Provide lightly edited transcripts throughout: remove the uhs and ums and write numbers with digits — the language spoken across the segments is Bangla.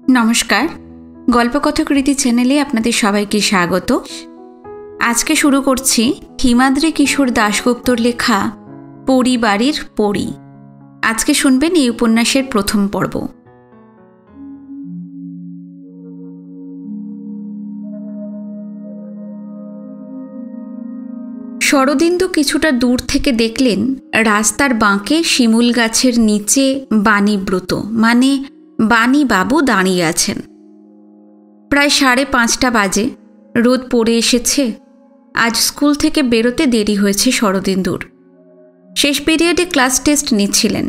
নমস্কার, গল্পকথাকৃতি চ্যানেলে আপনাদের সবাইকে স্বাগত। আজকে শুরু করছি হিমাদ্রি কিশোর দাশগুপ্তর লেখা পরিবারের পরী। আজকে শুনবেন এই উপন্যাসের প্রথম পর্ব। শরদিন্দু কিছুটা দূর থেকে দেখলেন রাস্তার বাঁকে শিমুল গাছের নিচে বাণীব্রত মানে বাণীবাবু দাঁড়িয়ে আছেন। প্রায় 5:30 বাজে, রোদ পড়ে এসেছে। আজ স্কুল থেকে বেরোতে দেরি হয়েছে শরদিন্দুর। শেষ পিরিয়ডে ক্লাস টেস্ট নিচ্ছিলেন।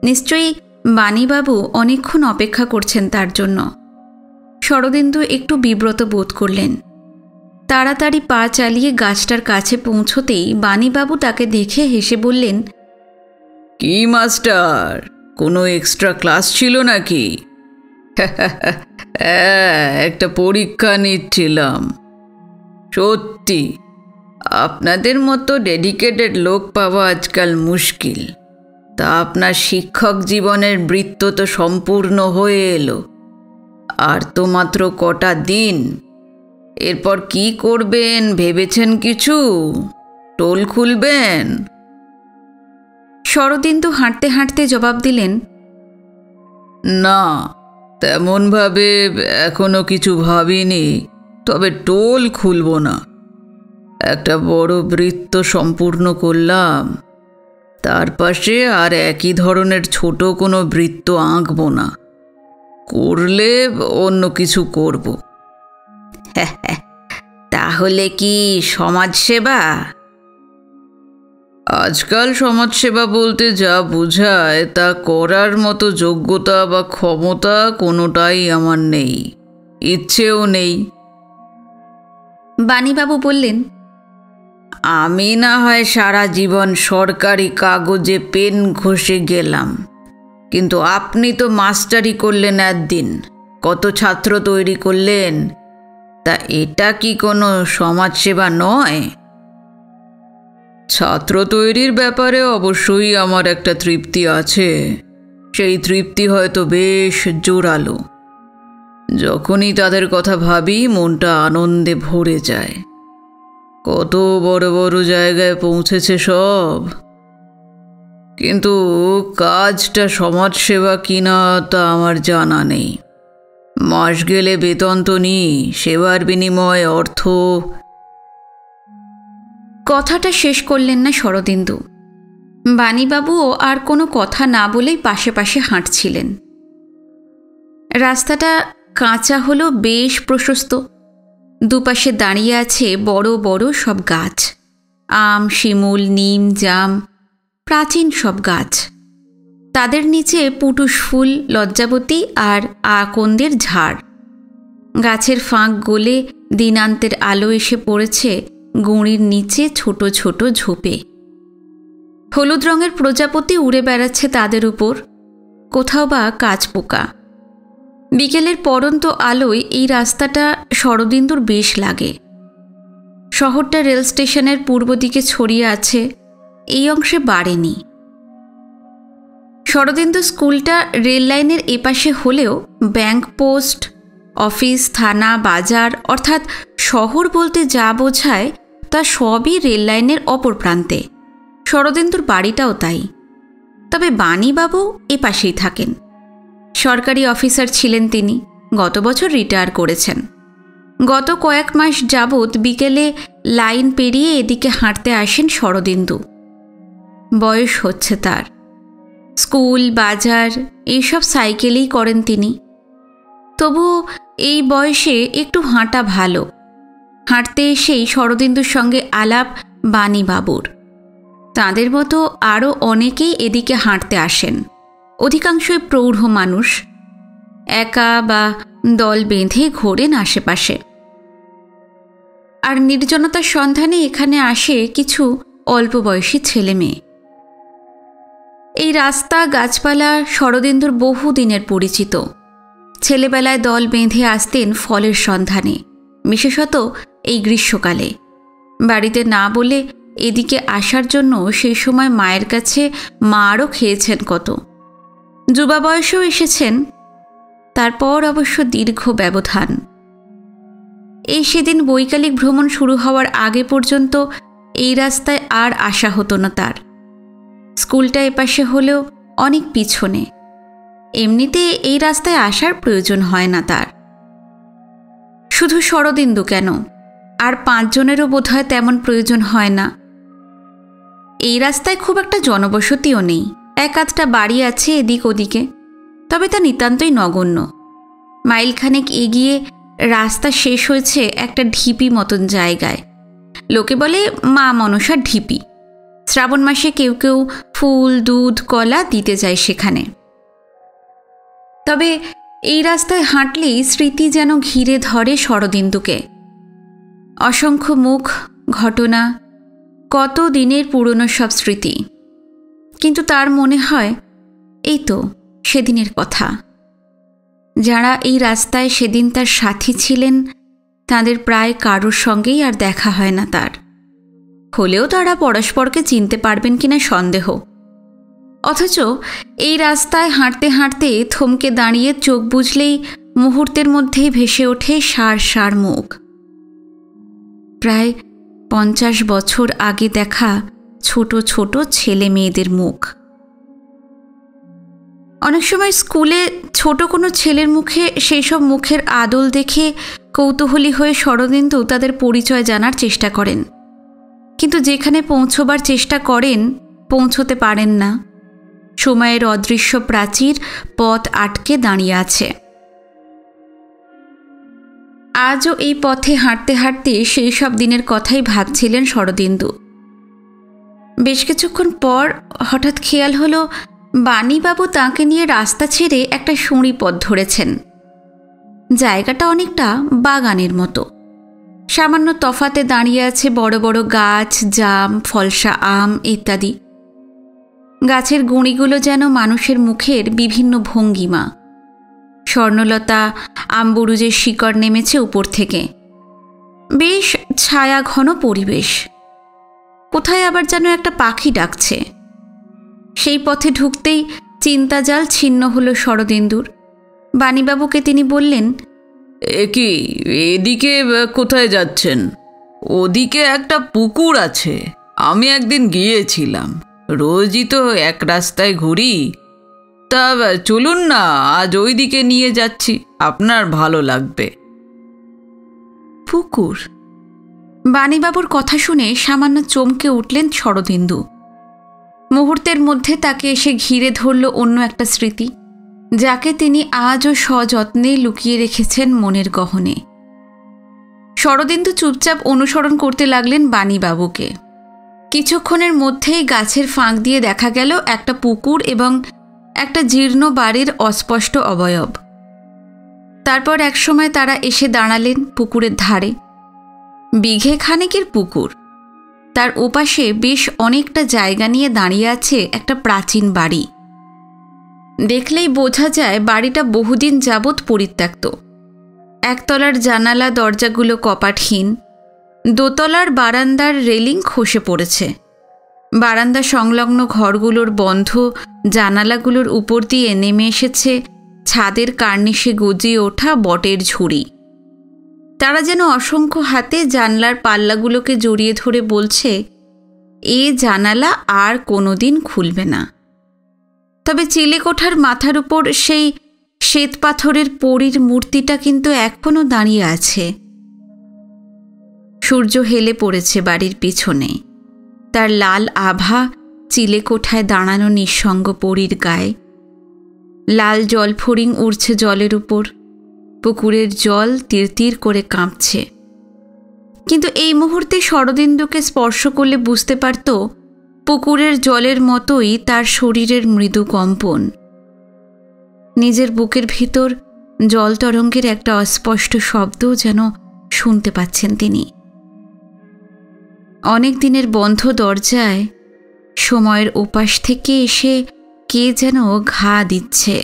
নিশ্চয়ই বাণীবাবু অনেকক্ষণ অপেক্ষা করছেন তার জন্য। শরদিন্দু একটু বিব্রত বোধ করলেন। তাড়াতাড়ি পা চালিয়ে গাছটার কাছে পৌঁছতেই বাণীবাবু তাকে দেখে হেসে বললেন, কি মাস্টার, কোনো এক্সট্রা ক্লাস ছিল নাকি? একটা পরীক্ষা নিচ্ছিলাম। সত্যি আপনাদের মতো ডেডিকেটেড লোক পাওয়া আজকাল মুশকিল। তা আপনার শিক্ষক জীবনের বৃত্ত তো সম্পূর্ণ হয়ে এলো। আর তো মাত্র কটা দিন। এরপর কি করবেন ভেবেছেন কিছু? টোল খুলবেন? শরদিন্দু হাঁটতে হাঁটতে জবাব দিলেন, না, তেমনভাবে এখনো কিছু ভাবিনি, তবে টোল খুলব না। একটা বড় বৃত্ত সম্পূর্ণ করলাম, তার পাশে আর একই ধরনের ছোট কোনো বৃত্ত আঁকব না। করলে অন্য কিছু করব। তাহলে কি সমাজসেবা? আজকাল সমাজসেবা বলতে যা বোঝায় তা করার মতো যোগ্যতা বা ক্ষমতা কোনোটাই আমার নেই, ইচ্ছেও নেই। বাণীবাবু বললেন, আমি না হয় সারা জীবন সরকারি কাগজে পেন ঘষে গেলাম, কিন্তু আপনি তো মাস্টারি করলেন একদিন, কত ছাত্র তৈরি করলেন। তা এটা কি কোনো সমাজসেবা নয়? ছাত্র তৈরির ব্যাপারে অবশ্যই আমার একটা তৃপ্তি আছে। সেই তৃপ্তি হয়তো বেশ জোরালো। যখনই তাদের কথা ভাবি মনটা আনন্দে ভরে যায়। কত বড় বড় জায়গায় পৌঁছেছে সব। কিন্তু কাজটা সমাজসেবা কিনা তা আমার জানা নেই। মাস গেলে বেতন তো নিই, সেবার বিনিময়ে অর্থ। কথাটা শেষ করলেন না শরদিন্দু। বাণীবাবুও আর কোনো কথা না বলেই পাশে পাশে হাঁটছিলেন। রাস্তাটা কাঁচা হলো বেশ প্রশস্ত। দুপাশে দাঁড়িয়ে আছে বড় বড় সব গাছ, আম, শিমুল, নিম, জাম, প্রাচীন সব গাছ। তাদের নিচে পুটুস ফুল, লজ্জাবতী আর আকন্দের ঝাড়। গাছের ফাঁক গলে দিনান্তের আলো এসে পড়েছে গুঁড়ির নিচে ছোট ছোট ঝোপে। হলুদ রঙের প্রজাপতি উড়ে বেড়াচ্ছে তাদের উপর, কোথাও বা কাঁচপোকা। বিকেলের পড়ন্ত আলোয় এই রাস্তাটা শরদিন্দুর বেশ লাগে। শহরটা রেল স্টেশনের পূর্ব দিকে ছড়িয়ে আছে, এই অংশে বাড়েনি। শরদিন্দু স্কুলটা রেল লাইনের এপাশে হলেও ব্যাংক, পোস্ট অফিস, থানা, বাজার অর্থাৎ শহর বলতে যা বোঝায় তা সবই রেল লাইনের অপর প্রান্তে। শরদিন্দুর বাড়িটাও তাই। তবে বাণীবাবু এপাশেই থাকেন। সরকারি অফিসার ছিলেন তিনি, গত বছর রিটায়ার করেছেন। গত কয়েক মাস যাবৎ বিকেলে লাইন পেরিয়ে এদিকে হাঁটতে আসেন শরদিন্দু। বয়স হচ্ছে তার। স্কুল, বাজার এইসব সাইকেলেই করেন তিনি। তবুও এই বয়সে একটু হাঁটা ভালো। হাঁটতে এসেই শরদিন্দুর সঙ্গে আলাপ বাণীবাবুর। তাঁদের মতো আরও অনেকেই এদিকে হাঁটতে আসেন। অধিকাংশই প্রৌঢ় মানুষ, একা বা দল বেঁধে ঘোরেন আশেপাশে। আর নির্জনতার সন্ধানে এখানে আসে কিছু অল্প বয়সী ছেলে মেয়ে। এই রাস্তা, গাছপালা শরদিন্দুর বহু দিনের পরিচিত। ছেলেবেলায় দল বেঁধে আসতেন ফলের সন্ধানে, বিশেষত এই গ্রীষ্মকালে। বাড়িতে না বলে এদিকে আসার জন্য সেই সময় মায়ের কাছে মারও খেয়েছেন কত। যুবা বয়সেও এসেছেন। তারপর অবশ্য দীর্ঘ ব্যবধান। এই সেদিন বৈকালিক ভ্রমণ শুরু হওয়ার আগে পর্যন্ত এই রাস্তায় আর আসা হতো না তার। স্কুলটা এপাশে হলেও অনেক পিছনে, এমনিতে এই রাস্তায় আসার প্রয়োজন হয় না তার। শুধু শরদিন্দু কেন, আর 5 জনেরও বোধহয় তেমন প্রয়োজন হয় না। এই রাস্তায় খুব একটা জনবসতিও নেই, 1-8টা বাড়ি আছে এদিক ওদিকে, তবে তা নিতান্তই নগণ্য। মাইলখানেক এগিয়ে রাস্তা শেষ হয়েছে একটা ঢিপি মতন জায়গায়, লোকে বলে মা মনসার ঢিপি। শ্রাবণ মাসে কেউ কেউ ফুল, দুধ, কলা দিতে যায় সেখানে। তবে এই রাস্তায় হাঁটলেই স্মৃতি যেন ঘিরে ধরে শরদিন্দুকে। অসংখ্য মুখ, ঘটনা, কত দিনের পুরনো সব স্মৃতি। কিন্তু তার মনে হয় এই তো সেদিনের কথা। যারা এই রাস্তায় সেদিন তার সাথী ছিলেন তাদের প্রায় কারোর সঙ্গেই আর দেখা হয় না তার। হলেও তারা পরস্পরকে চিনতে পারবেন কিনা সন্দেহ। অথচ এই রাস্তায় হাঁটতে হাঁটতে থমকে দাঁড়িয়ে চোখ বুজলেই মুহূর্তের মধ্যেই ভেসে ওঠে সার সার মুখ। প্রায় 50 বছর আগে দেখা ছোট ছোট ছেলে মেয়েদের মুখ। অনেক সময় স্কুলে ছোট কোনো ছেলের মুখে সেই সব মুখের আদল দেখে কৌতূহলী হয়ে শরদিন্দু তাদের পরিচয় জানার চেষ্টা করেন, কিন্তু যেখানে পৌঁছবার চেষ্টা করেন পৌঁছতে পারেন না। সময়ের অদৃশ্য প্রাচীর পথ আটকে দাঁড়িয়ে আছে। আজও এই পথে হাঁটতে হাঁটতে সেই সব দিনের কথাই ভাবছিলেন শরদিন্দু। বেশ কিছুক্ষণ পর হঠাৎ খেয়াল হলো বাণীবাবু তাঁকে নিয়ে রাস্তা ছেড়ে একটা সুঁড়ি পথ ধরেছেন। জায়গাটা অনেকটা বাগানের মতো। সামান্য তফাতে দাঁড়িয়ে আছে বড় বড় গাছ, জাম, ফলসা আম ইত্যাদি। গাছের গুঁড়িগুলো যেন মানুষের মুখের বিভিন্ন ভঙ্গিমা। স্বর্ণলতা, আমবুরুজের শিকড় নেমেছে উপর থেকে। বেশ ছায়া ঘন পরিবেশ। কোথায় আবার যেন একটা পাখি ডাকছে। সেই পথে ঢুকতেই চিন্তাজাল ছিন্ন হলো শরদিন্দুর। বাণীবাবুকে তিনি বললেন, কি এদিকে কোথায় যাচ্ছেন? ওদিকে একটা পুকুর আছে, আমি একদিন গিয়েছিলাম। রোজই তো এক রাস্তায় ঘুরি, তা চলুন না, আজ ওই দিকে নিয়ে যাচ্ছি, আপনার ভালো লাগবে। পুকুর? বাণীবাবুর কথা শুনে সামান্য চমকে উঠলেন শরদিন্দু। মুহূর্তের মধ্যে তাকে এসে ঘিরে ধরল অন্য একটা স্মৃতি, যাকে তিনি আজও সযত্নে লুকিয়ে রেখেছেন মনের গহনে। শরদিন্দু চুপচাপ অনুসরণ করতে লাগলেন বাণীবাবুকে। কিছুক্ষণের মধ্যেই গাছের ফাঁক দিয়ে দেখা গেল একটা পুকুর এবং একটা জীর্ণ বাড়ির অস্পষ্ট অবয়ব। তারপর একসময় তারা এসে দাঁড়ালেন পুকুরের ধারে। বিঘে খানেকের পুকুর, তার ওপাশে বেশ অনেকটা জায়গা নিয়ে দাঁড়িয়ে আছে একটা প্রাচীন বাড়ি। দেখলেই বোঝা যায় বাড়িটা বহুদিন যাবৎ পরিত্যক্ত। একতলার জানালা দরজাগুলো কপাটহীন, দোতলার বারান্দার রেলিং খসে পড়েছে। বারান্দা সংলগ্ন ঘরগুলোর বন্ধ জানালাগুলোর উপর দিয়ে নেমে এসেছে ছাদের কার্নিশে গজিয়ে ওঠা বটের ঝুড়ি। তারা যেন অসংখ্য হাতে জানলার পাল্লাগুলোকে জড়িয়ে ধরে বলছে, এ জানালা আর কোনোদিন খুলবে না। তবে চিলেকোঠার মাথার উপর সেই শ্বেত পাথরের পরীর মূর্তিটা কিন্তু এখনও দাঁড়িয়ে আছে। সূর্য হেলে পড়েছে বাড়ির পিছনে, তার লাল আভা চিলেকোঠায় দাঁড়ানো নিঃসঙ্গ পরীর গায়ে। লাল জলফড়িং উড়ছে জলের উপর, পুকুরের জল তিরতির করে কাঁপছে। কিন্তু এই মুহূর্তে শরদিন্দুকে স্পর্শ করলে বুঝতে পারত পুকুরের জলের মতোই তার শরীরের মৃদু কম্পন। নিজের বুকের ভিতর জল তরঙ্গের একটা অস্পষ্ট শব্দ যেন শুনতে পাচ্ছেন তিনি। অনেক দিনের বন্ধ দরজায় সময়ের ওপাশ থেকে এসে কে যেন ঘা দিচ্ছে।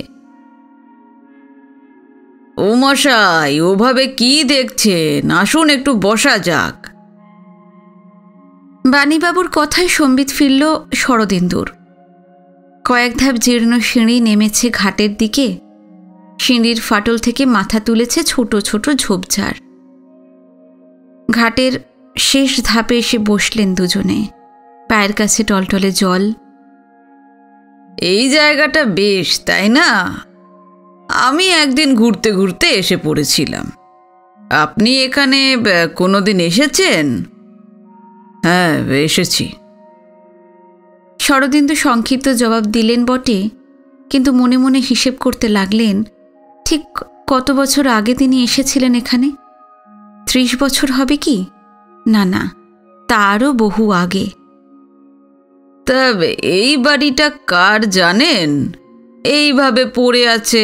ও মশাই, ওভাবে কি দেখছেন? আসুন একটু বসা যাক। বাণীবাবুর কথায় সম্বিত ফিরল শরদিন্দুর। কয়েক ধাপ জীর্ণ সিঁড়ি নেমেছে ঘাটের দিকে। সিঁড়ির ফাটল থেকে মাথা তুলেছে ছোট ছোট ঝোপঝাড়। ঘাটের শেষ ধাপে এসে বসলেন দুজনে, পায়ের কাছে টলটলে জল। এই জায়গাটা বেশ, তাই না? আমি একদিন ঘুরতে ঘুরতে এসে পড়েছিলাম। আপনি এখানে কোনোদিন এসেছেন? হ্যাঁ, এসেছি। শরদিন্দু সংক্ষিপ্ত জবাব দিলেন বটে, কিন্তু মনে মনে হিসেব করতে লাগলেন ঠিক কত বছর আগে তিনি এসেছিলেন এখানে। 30 বছর হবে কি? না না, তারও বহু আগে। তবে এই বাড়িটা কার জানেন? এইভাবে পড়ে আছে,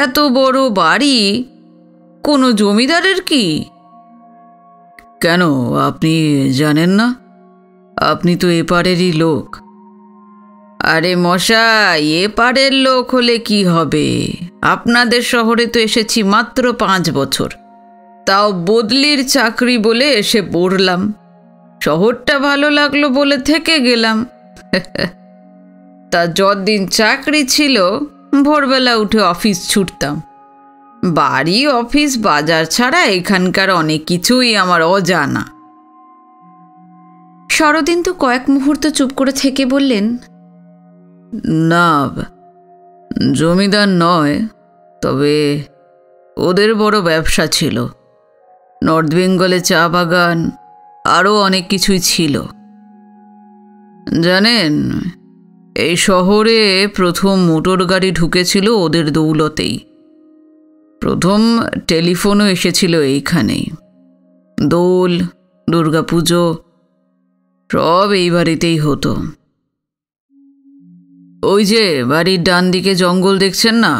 এত বড় বাড়ি কোনো জমিদারের কি? কেন, আপনি জানেন না? আপনি তো এপারেরই লোক। আরে মশাই, এপারের লোক হলে কি হবে? আপনাদের শহরে তো এসেছি মাত্র 5 বছর, তাও বদলির চাকরি বলে এসে পড়লাম। শহরটা ভালো লাগলো বলে থেকে গেলাম। তা যতদিন চাকরি ছিল ভোরবেলা উঠে অফিস ছুটতাম। বাড়ি, অফিস, বাজার ছাড়া এখানকার অনেক কিছুই আমার অজানা। শরদিন্দু কয়েক মুহূর্ত চুপ করে থেকে বললেন, না, জমিদার নয়, তবে ওদের বড় ব্যবসা ছিল। নর্থ বেঙ্গলে চা বাগান, আরও অনেক কিছুই ছিল। জানেন, এই শহরে প্রথম মোটর গাড়ি ঢুকেছিল ওদের দৌলতেই। প্রথম টেলিফোনও এসেছিল এইখানেই। দোল, দুর্গাপুজো সব এই বাড়িতেই হতো। ওই যে বাড়ির ডান দিকে জঙ্গল দেখছেন না,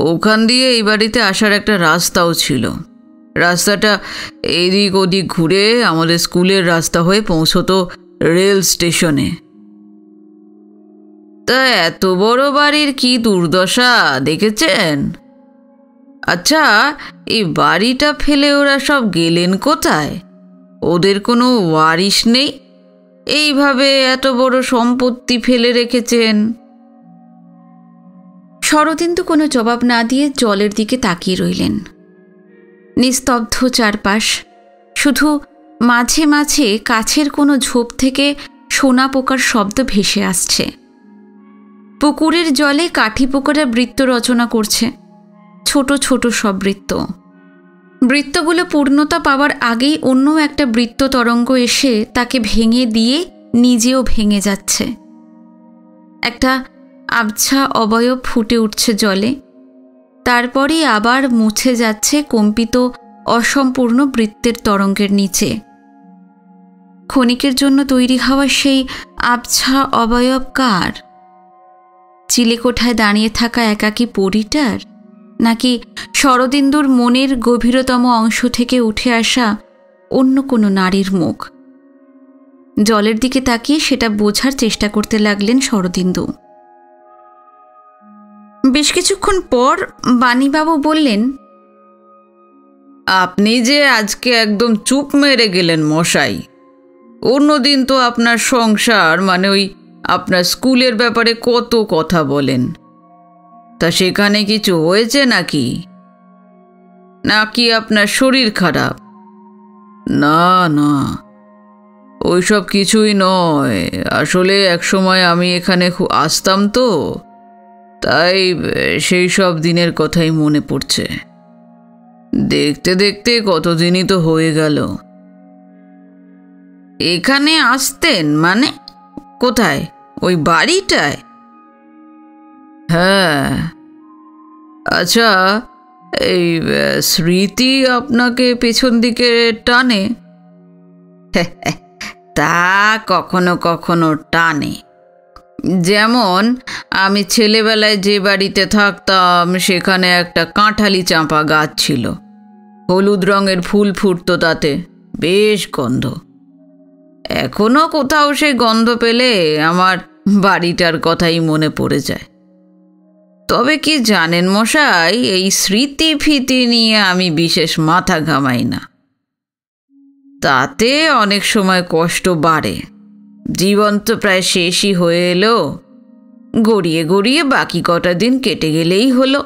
ওখান দিয়ে এই বাড়িতে আসার একটা রাস্তাও ছিল। রাস্তাটা এদিক ওদিক ঘুরে আমাদের স্কুলের রাস্তা হয়ে পৌঁছতো রেল স্টেশনে। তা এত বড় বাড়ির কি দুর্দশা দেখেছেন? আচ্ছা, এই বাড়িটা ফেলে ওরা সব গেলেন কোথায়? ওদের কোনো ওয়ারিশ নেই, এইভাবে এত বড় সম্পত্তি ফেলে রেখেছেন। শরদিন্দু কোনো জবাব না দিয়ে জলের দিকে তাকিয়ে রইলেন। নিস্তব্ধ চারপাশ, শুধু মাঝে মাঝে কাছের কোনো ঝোপ থেকে সোনা পোকার শব্দ ভেসে আসছে। পুকুরের জলে কাঠি পোকারা বৃত্ত রচনা করছে, ছোট ছোট সব বৃত্ত। বৃত্তগুলো পূর্ণতা পাওয়ার আগেই অন্য একটা বৃত্ত তরঙ্গ এসে তাকে ভেঙে দিয়ে নিজেও ভেঙে যাচ্ছে। একটা আবছা অবয়ব ফুটে উঠছে জলে, তারপরই আবার মুছে যাচ্ছে কম্পিত অসম্পূর্ণ বৃত্তের তরঙ্গের নিচে। ক্ষণিকের জন্য তৈরি হওয়া সেই আবছা অবয়ব কার? চিলেকোঠায় দাঁড়িয়ে থাকা একাকী পরীটার, নাকি শরদিন্দুর মনের গভীরতম অংশ থেকে উঠে আসা অন্য কোনো নারীর মুখ? জলের দিকে তাকিয়ে সেটা বোঝার চেষ্টা করতে লাগলেন শরদিন্দু। বেশ কিছুক্ষণ পর বাণীবাবু বললেন, আপনি যে আজকে একদম চুপ মেরে গেলেন মশাই। অন্যদিন তো আপনার সংসার মানে ওই আপনার স্কুলের ব্যাপারে কত কথা বলেন। তা সেখানে কিছু হয়েছে নাকি? নাকি আপনার শরীর খারাপ? না না, ওইসব কিছুই নয়। আসলে একসময় আমি এখানে খুব আসতাম তো, তাই সেই সব দিনের কথাই মনে পড়ছে। দেখতে দেখতে কতদিনই তো হয়ে গেল। এখানে আসতেন মানে? কোথায়? ওই বাড়িটায়? হ্যাঁ। আচ্ছা, এই স্মৃতি আপনাকে পেছন দিকে টানে? তা কখনো কখনো টানে। যেমন আমি ছেলেবেলায় যে বাড়িতে থাকতাম সেখানে একটা কাঁঠালি চাঁপা গাছ ছিল। হলুদ রঙের ফুল ফুটতো তাতে, বেশ গন্ধ। এখনো কোথাও সেই গন্ধ পেলে আমার বাড়িটার কথাই মনে পড়ে যায়। তবে কি জানেন মশাই, এই স্মৃতি ফিতি নিয়ে আমি বিশেষ মাথা ঘামাই না। তাতে অনেক সময় কষ্ট বাড়ে। জীবন তো প্রায় শেষই হয়ে এলো, গড়িয়ে গড়িয়ে বাকি কটা দিন কেটে গেলেই হলো।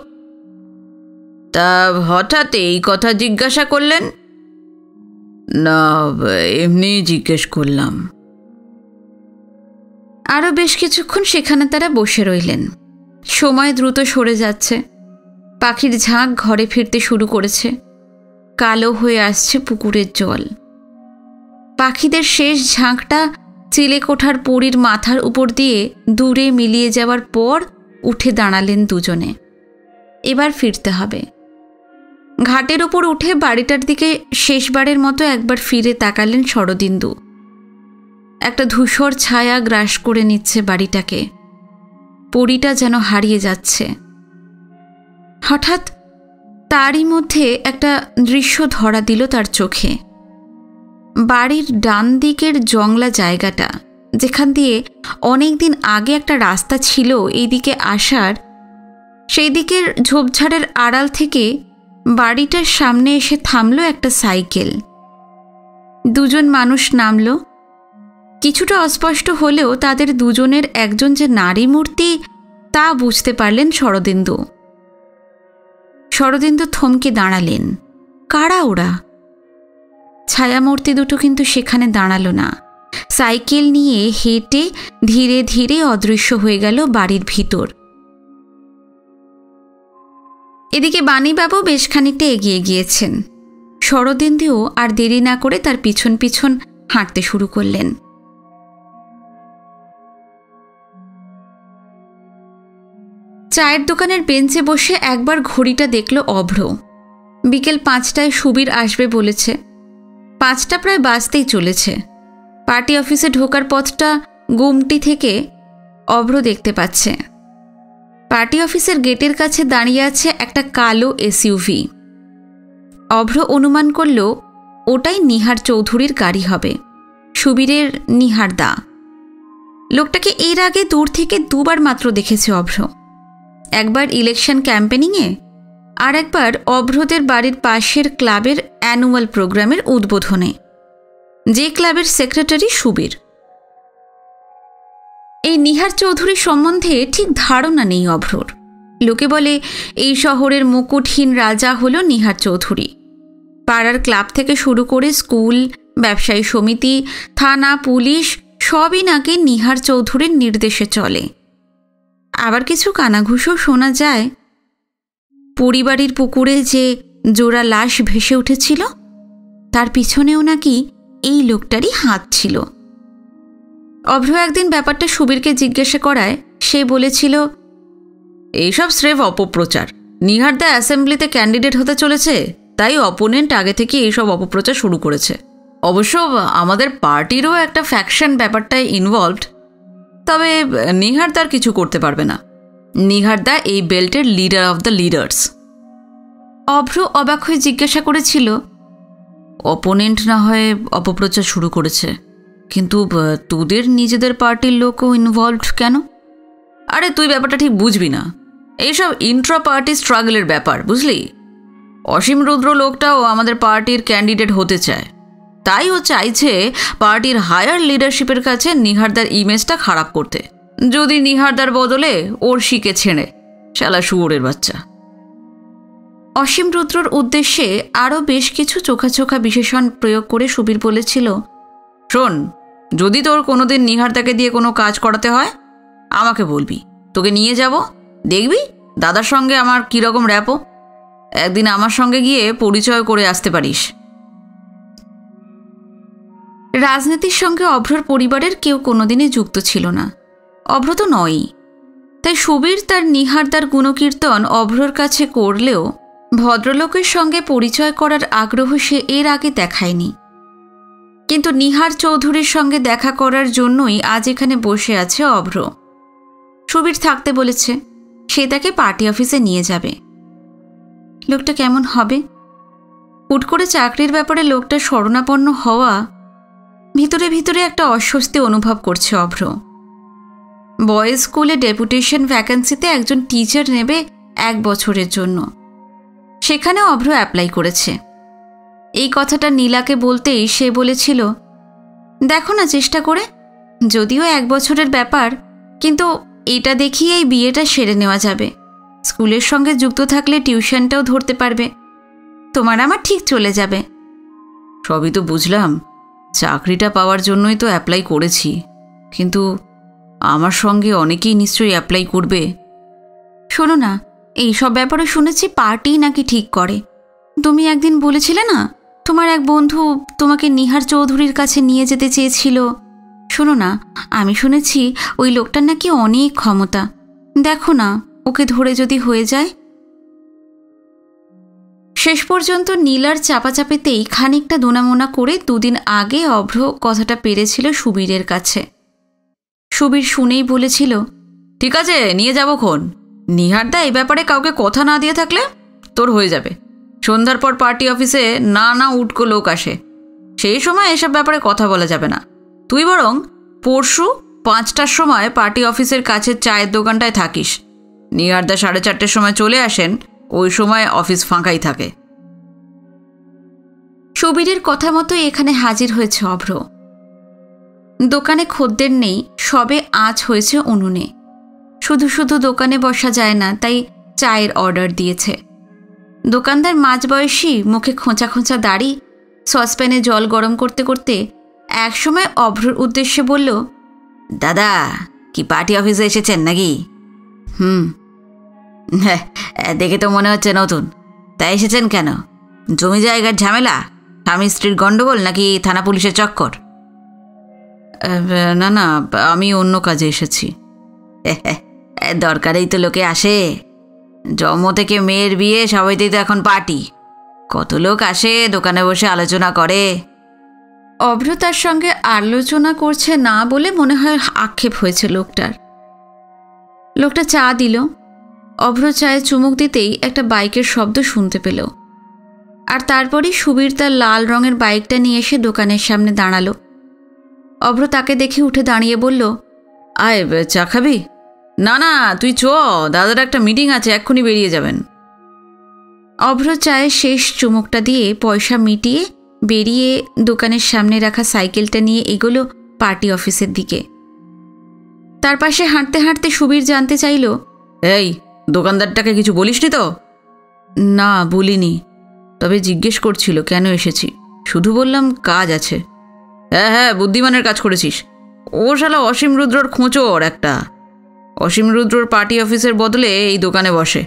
তা হঠাৎ এই কথা জিজ্ঞাসা করলেন? না, এমনি জিজ্ঞেস করলাম। আরও বেশ কিছুক্ষণ সেখানে তারা বসে রইলেন। সময় দ্রুত সরে যাচ্ছে। পাখির ঝাঁক ঘরে ফিরতে শুরু করেছে। কালো হয়ে আসছে পুকুরের জল। পাখিদের শেষ ঝাঁকটা চিলেকোঠার পরীর মাথার উপর দিয়ে দূরে মিলিয়ে যাওয়ার পর উঠে দাঁড়ালেন দুজনে। এবার ফিরতে হবে। ঘাটের ওপর উঠে বাড়িটার দিকে শেষবারের মতো একবার ফিরে তাকালেন শরদিন্দু। একটা ধূসর ছায়া গ্রাস করে নিচ্ছে বাড়িটাকে। পরীটা যেন হারিয়ে যাচ্ছে। হঠাৎ তারই মধ্যে একটা দৃশ্য ধরা দিল তার চোখে। বাড়ির ডান দিকের জংলা জায়গাটা, যেখান দিয়ে অনেক দিন আগে একটা রাস্তা ছিল এইদিকে আসার, সেই দিকের ঝোপঝাড়ের আড়াল থেকে বাড়িটার সামনে এসে থামল একটা সাইকেল। দুজন মানুষ নামল। কিছুটা অস্পষ্ট হলেও তাদের দুজনের একজন যে নারী মূর্তি তা বুঝতে পারলেন শরদিন্দু। শরদিন্দু থমকে দাঁড়ালেন। কারা ওরা? ছায়ামূর্তি দুটো কিন্তু সেখানে দাঁড়ালো না। সাইকেল নিয়ে হেঁটে ধীরে ধীরে অদৃশ্য হয়ে গেল বাড়ির ভিতর। এদিকে বাণীবাবু বেশ খানিকটা এগিয়ে গিয়েছেন। শরদিন্দুও আর দেরি না করে তার পিছন পিছন হাঁটতে শুরু করলেন। চায়ের দোকানের বেঞ্চে বসে একবার ঘড়িটা দেখল অভ্র। বিকেল 5টায় সুবীর আসবে বলেছে। 5টা প্রায় বাজতেই চলেছে। পার্টি অফিসে ঢোকার পথটা গুমটি থেকে অভ্র দেখতে পাচ্ছে। পার্টি অফিসের গেটের কাছে দাঁড়িয়ে আছে একটা কালো এসইউভি। অভ্র অনুমান করল ওটাই নিহার চৌধুরীর গাড়ি হবে, সুবীরের নিহারদা। লোকটাকে এর আগে দূর থেকে দুবার মাত্র দেখেছে অভ্র। একবার ইলেকশন ক্যাম্পেনিংয়ে, আর একবার অভ্রদের বাড়ির পাশের ক্লাবের অ্যানুয়াল প্রোগ্রামের উদ্বোধনে, যে ক্লাবের সেক্রেটারি সুবীর। এই নিহার চৌধুরী সম্বন্ধে ঠিক ধারণা নেই অভ্রর। লোকে বলে এই শহরের মুকুটহীন রাজা হল নিহার চৌধুরী। পাড়ার ক্লাব থেকে শুরু করে স্কুল, ব্যবসায়ী সমিতি, থানা, পুলিশ সবই নাকি নিহার চৌধুরীর নির্দেশে চলে। আবার কিছু কানাঘুষো শোনা যায়। পরিবারের পুকুরে যে জোড়া লাশ ভেসে উঠেছিল তার পিছনেও নাকি এই লোকটারই হাত ছিল। অভ্র একদিন ব্যাপারটা সুবীরকে জিজ্ঞাসা করায় সে বলেছিল, এইসব স্রেফ অপপ্রচার। নিহারদা অ্যাসেম্বলিতে ক্যান্ডিডেট হতে চলেছে, তাই অপোনেন্ট আগে থেকে এইসব অপপ্রচার শুরু করেছে। অবশ্য আমাদের পার্টিরও একটা ফ্যাকশন ব্যাপারটায় ইনভলভড। তবে নিহারদার কিছু করতে পারবে না। নিহারদা এই বেল্টের লিডার অফ দ্য লিডার্স। অভ্র অবাক হয়ে জিজ্ঞাসা করেছিল, অপোনেন্ট না হয়ে অপপ্রচার শুরু করেছে, কিন্তু তোদের নিজেদের পার্টির লোকও ইনভলভড কেন? আরে তুই ব্যাপারটা ঠিক বুঝবি না। এইসব ইন্ট্রা পার্টি স্ট্রাগলের ব্যাপার, বুঝলি? অসীম রুদ্র লোকটাও আমাদের পার্টির ক্যান্ডিডেট হতে চায়, তাই ও চাইছে পার্টির হায়ার লিডারশিপের কাছে নিহারদার ইমেজটা খারাপ করতে, যদি নিহারদার বদলে ওর শিকে ছেড়ে। শালা শুয়োরের বাচ্চা। অসীম রুদ্রর উদ্দেশ্যে আরও বেশ কিছু চোখা বিশেষণ প্রয়োগ করে সুবীর বলেছিল, শোন, যদি তোর কোনোদিন নিহারদাকে দিয়ে কোনো কাজ করাতে হয় আমাকে বলবি, তোকে নিয়ে যাব। দেখবি দাদার সঙ্গে আমার কীরকম র্যাপো। একদিন আমার সঙ্গে গিয়ে পরিচয় করে আসতে পারিস। রাজনীতির সঙ্গে অভ্রর পরিবারের কেউ কোনোদিনই যুক্ত ছিল না। অভ্র তো নয়ই। তাই সুবীর তার নিহারদার গুণকীর্তন অভ্রর কাছে করলেও ভদ্রলোকের সঙ্গে পরিচয় করার আগ্রহ সে এর আগে দেখায়নি। কিন্তু নিহার চৌধুরীর সঙ্গে দেখা করার জন্যই আজ এখানে বসে আছে অভ্র। সুবীর থাকতে বলেছে, সে তাকে পার্টি অফিসে নিয়ে যাবে। লোকটা কেমন হবে? হুট করে চাকরির ব্যাপারে লোকটা শরণাপন্ন হওয়া, ভিতরে ভিতরে একটা অস্বস্তি অনুভব করছে অভ্র। বয়েজ স্কুলে ডেপুটেশন ভ্যাকেন্সিতে একজন টিচার নেবে 1 বছরের জন্য। সেখানে অভ্র অ্যাপ্লাই করেছে। এই কথাটা নীলাকে বলতেই সে বলেছিল, দেখো না চেষ্টা করে, যদিও 1 বছরের ব্যাপার, কিন্তু এটা দেখিয়ে এই বিয়েটা সেরে নেওয়া যাবে। স্কুলের সঙ্গে যুক্ত থাকলে টিউশনটাও ধরতে পারবে। তোমার আমার ঠিক চলে যাবে। সবই তো বুঝলাম, চাকরিটা পাওয়ার জন্যই তো অ্যাপ্লাই করেছি, কিন্তু আমার সঙ্গে অনেকেই নিশ্চয়ই অ্যাপ্লাই করবে। শোনো না, এইসব ব্যাপারে শুনেছি পার্টি নাকি ঠিক করে। তুমি একদিন বলেছিলে না তোমার এক বন্ধু তোমাকে নিহার চৌধুরীর কাছে নিয়ে যেতে চেয়েছিল। শোনো না, আমি শুনেছি ওই লোকটার নাকি অনেক ক্ষমতা। দেখো না, ওকে ধরে যদি হয়ে যায়। শেষ পর্যন্ত নীলার চাপাচাপিতেই খানিকটা দোনামোনা করে 2 দিন আগে অভ্র কথাটা পেরেছিল সুবীরের কাছে। সুবীর শুনেই বলেছিল, ঠিক আছে, নিয়ে যাবক্ষণ। নিহারদা এই ব্যাপারে কাউকে কথা না দিয়ে থাকলে তোর হয়ে যাবে। সন্ধ্যার পর পার্টি অফিসে নানা উটকো লোক আসে, সেই সময় এসব ব্যাপারে কথা বলা যাবে না। তুই বরং পরশু 5টার সময় পার্টি অফিসের কাছে চায়ের দোকানটায় থাকিস। নিহারদা 4:30টার সময় চলে আসেন, ওই সময় অফিস ফাঁকাই থাকে। সুবীরের কথা মতো এখানে হাজির হয়েছে অভ্র। দোকানে খদ্দের নেই, সবে আঁচ হয়েছে উনুনে। শুধু শুধু দোকানে বসা যায় না, তাই চায়ের অর্ডার দিয়েছে। দোকানদার মাঝবয়সী, মুখে খোঁচা খোঁচা দাড়ি, সসপ্যানে জল গরম করতে করতে একসময় অভ্রর উদ্দেশ্যে বলল, দাদা কি পার্টি অফিসে এসেছেন নাকি? হ্যাঁ, দেখে তো মনে হচ্ছে নতুন। তাই এসেছেন কেন? জমি জায়গার ঝামেলা, স্বামী স্ত্রীর গন্ডগোল, নাকি থানা পুলিশের চক্কর? না না, আমি অন্য কাজে এসেছি। দরকারেই তো লোকে আসে। জন্ম থেকে মেয়ের বিয়ে, সবাইতেই তো এখন পার্টি। কত লোক আসে, দোকানে বসে আলোচনা করে। অভ্র তার সঙ্গে আলোচনা করছে না বলে মনে হয় আক্ষেপ হয়েছে লোকটার। লোকটা চা দিল। অভ্র চায়ে চুমুক দিতেই একটা বাইকের শব্দ শুনতে পেল, আর তারপরই সুবীর তার লাল রঙের বাইকটা নিয়ে এসে দোকানের সামনে দাঁড়ালো। অভ্র তাকে দেখে উঠে দাঁড়িয়ে বলল, আয়, চা খাবি? না না, তুই চ, দাদার একটা মিটিং আছে, এক্ষুনি বেরিয়ে যাবেন। অভ্র চায়ের শেষ চুমুকটা দিয়ে পয়সা মিটিয়ে বেরিয়ে দোকানের সামনে রাখা সাইকেলটা নিয়ে এগোলো পার্টি অফিসের দিকে। তার পাশে হাঁটতে হাঁটতে সুবীর জানতে চাইল, এই, দোকানদারটাকে কিছু বলিসনি তো? না, বলিনি, তবে জিজ্ঞেস করছিল কেন এসেছি। শুধু বললাম কাজ আছে। হ্যাঁ হ্যাঁ, বুদ্ধিমানের কাজ করেছিস। ও শালা অসীম রুদ্রর খোঁচর একটা। অসীম রুদ্রর পার্টি অফিসের বদলে এই দোকানে বসে।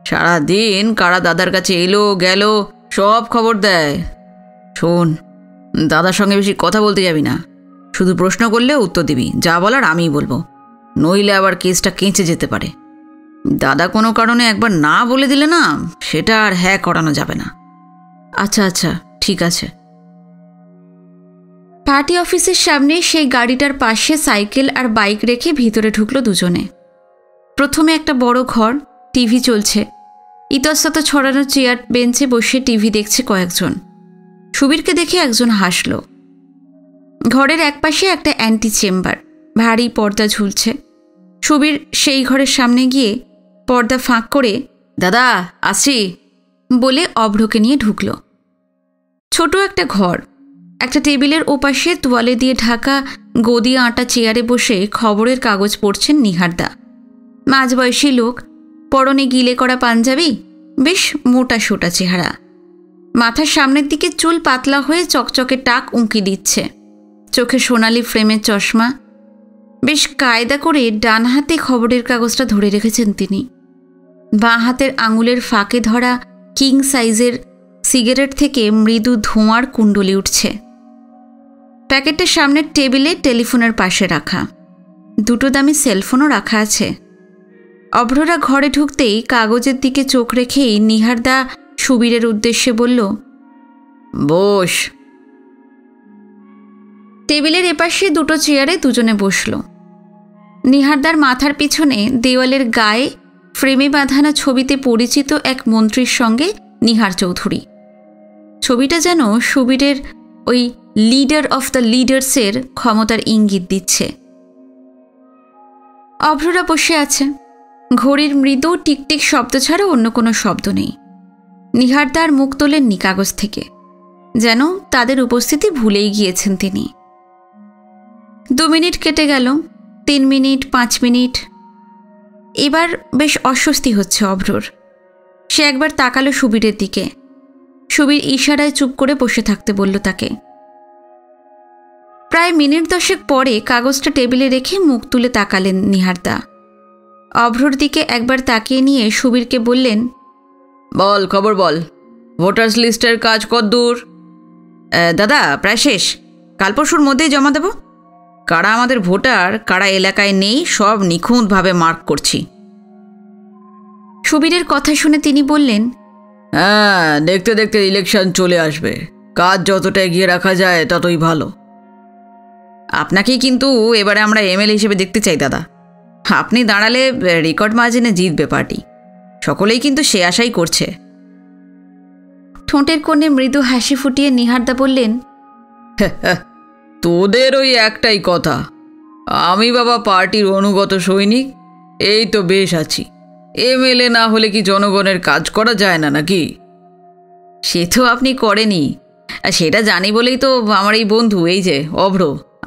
সারাদিন কারা দাদার কাছে এলো গেল, সব খবর দেয়। শোন, দাদার সঙ্গে বেশি কথা বলতে যাবি না। শুধু প্রশ্ন করলে উত্তর দিবি, যা বলার আমিই বলবো, নইলে আবার কেসটা কেঁচে যেতে পারে। দাদা কোনো কারণে একবার না বলে দিলে না, সেটা আর হ্যাঁ করানো যাবে না। আচ্ছা আচ্ছা, ঠিক আছে। পার্টি অফিসের সামনে সেই গাড়িটার পাশে সাইকেল আর বাইক রেখে ভিতরে ঢুকলো দুজনে। প্রথমে একটা বড় ঘর, টিভি চলছে। ইতস্তত ছড়ানো চেয়ার বেঞ্চে বসে টিভি দেখছে কয়েকজন। সুবীরকে দেখে একজন হাসল। ঘরের একপাশে একটা অ্যান্টি চেম্বার, ভারী পর্দা ঝুলছে। সুবীর সেই ঘরের সামনে গিয়ে পর্দা ফাঁক করে, দাদা আসি বলে অভ্রকে নিয়ে ঢুকল। ছোট একটা ঘর, একটা টেবিলের ওপাশে তোয়ালে দিয়ে ঢাকা গদি আঁটা চেয়ারে বসে খবরের কাগজ পড়ছেন নিহারদা। মাঝবয়সী লোক, পরনে গিলে করা পাঞ্জাবি, বেশ মোটা সোটা চেহারা। মাথার সামনের দিকে চুল পাতলা হয়ে চকচকে টাক উঁকি দিচ্ছে। চোখে সোনালি ফ্রেমের চশমা। বেশ কায়দা করে ডান হাতে খবরের কাগজটা ধরে রেখেছেন তিনি। বাঁ হাতের আঙুলের ফাঁকে ধরা কিং সাইজের সিগারেট থেকে মৃদু ধোঁয়ার কুণ্ডলি উঠছে। প্যাকেটটা সামনের টেবিলে টেলিফোনের পাশে রাখা। 2টো দামি সেলফোনও রাখা আছে। অভ্ররা ঘরে ঢুকতেই কাগজের দিকে চোখ রেখেই নিহারদা সুবীরের উদ্দেশ্যে বলল, বস। টেবিলের এপাশে 2টো চেয়ারে দুজনে বসল। নিহারদার মাথার পিছনে দেওয়ালের গায়ে ফ্রেমে বাঁধানো ছবিতে পরিচিত এক মন্ত্রীর সঙ্গে নিহার চৌধুরী। ছবিটা যেন সুবীরের ওই লিডার অফ দ্য লিডার্সের ক্ষমতার ইঙ্গিত দিচ্ছে। অভ্ররা বসে আছে। ঘড়ির মৃদু টিকটিক শব্দ ছাড়া অন্য কোনো শব্দ নেই। নিহারদার মুখ তোলেননি কাগজ থেকে, যেন তাদের উপস্থিতি ভুলেই গিয়েছেন তিনি। 2 মিনিট কেটে গেল, 3 মিনিট, 5 মিনিট। এবার বেশ অস্বস্তি হচ্ছে অভ্রর। সে একবার তাকালো সুবীরের দিকে। সুবীর ইশারায় চুপ করে বসে থাকতে বলল তাকে। প্রায় মিনিট 10 পরে কাগজটা টেবিলে রেখে মুখ তুলে তাকালেন নিহারদা। অভ্রর দিকে একবার তাকিয়ে নিয়ে সুবীরকে বললেন, বল, খবর বল। ভোটার্স লিস্টের কাজ কতদূর? দাদা, প্রায় শেষ। কাল পরশুর মধ্যেই জমা দেব। কারা আমাদের ভোটার, কারা এলাকায় নেই, সব নিখুঁতভাবে মার্ক করছি। সুবীরের কথা শুনে তিনি বললেন, হ্যাঁ, দেখতে দেখতে ইলেকশন চলে আসবে। কাজ যতটা এগিয়ে রাখা যায় ততই ভালো। আপনাকেই কিন্তু এবারে আমরা এমএলএ হিসেবে দেখতে চাই দাদা। আপনি দাঁড়ালে রেকর্ড মার্জিনে জিতবে পার্টি। সকলেই কিন্তু সে আশাই করছে। ঠোঁটের কোণে মৃদু হাসি ফুটিয়ে নিহারদা বললেন, তোদের ওই একটাই কথা, আমি বাবা পার্টির অনুগত সৈনিক। এই তো বেশ আছি। এমএলএ না হলে কি জনগণের কাজ করা যায় না নাকি? সে তো আপনি করেনি, সেটা জানি বলেই তো আমার এই বন্ধু, এই যে অভ্র,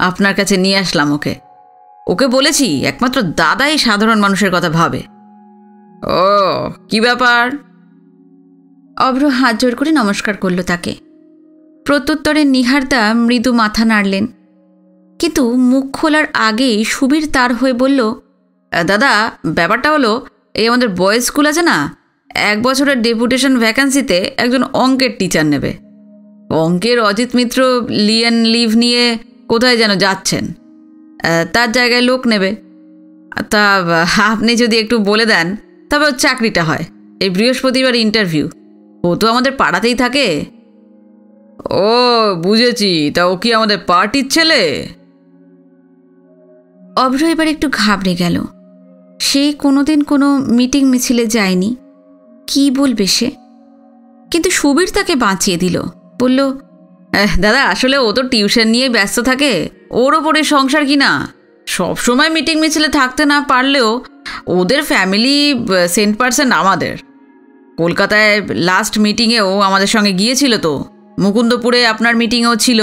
আপনার কাছে নিয়ে আসলাম। ওকে বলেছি একমাত্র দাদাই সাধারণ মানুষের কথা ভাবে। ও, কি ব্যাপার? অভ্র হাত জোর করে নমস্কার করল তাকে। প্রত্যুত্তরে নিহারদা মৃদু মাথা নাড়লেন, কিন্তু মুখ খোলার আগেই সুবীর তার হয়ে বলল, দাদা, ব্যাপারটা হলো, এই আমাদের বয়েজ স্কুল আছে না, 1 বছরের ডেপুটেশন ভ্যাকান্সিতে একজন অঙ্কের টিচার নেবে। অঙ্কের অজিত মিত্র লিভ নিয়ে কোথায় যেন যাচ্ছেন, তার জায়গায় লোক নেবে। তা আপনি যদি একটু বলে দেন তবে ওর চাকরিটা হয়। এই বৃহস্পতিবার ইন্টারভিউ। ও তো আমাদের পাড়াতেই থাকে। ও, বুঝেছি। তা ও কি আমাদের পার্টির ছেলে? অভ্র এবার একটু ঘাবড়ে গেল। সে কোনোদিন কোনো মিটিং মিছিলে যায়নি, কি বলবে সে? কিন্তু সুবীর তাকে বাঁচিয়ে দিল, বলল, দাদা, আসলে ও তো টিউশন নিয়ে ব্যস্ত থাকে। ওর ওপরে সংসার কি না, সবসময় মিটিং মিছিলে থাকতে না পারলেও ওদের ফ্যামিলি সেন্ট পার্সেন্ট আমাদের। কলকাতায় লাস্ট মিটিংয়েও আমাদের সঙ্গে গিয়েছিল তো। মুকুন্দপুরে আপনার মিটিংয়েও ছিল।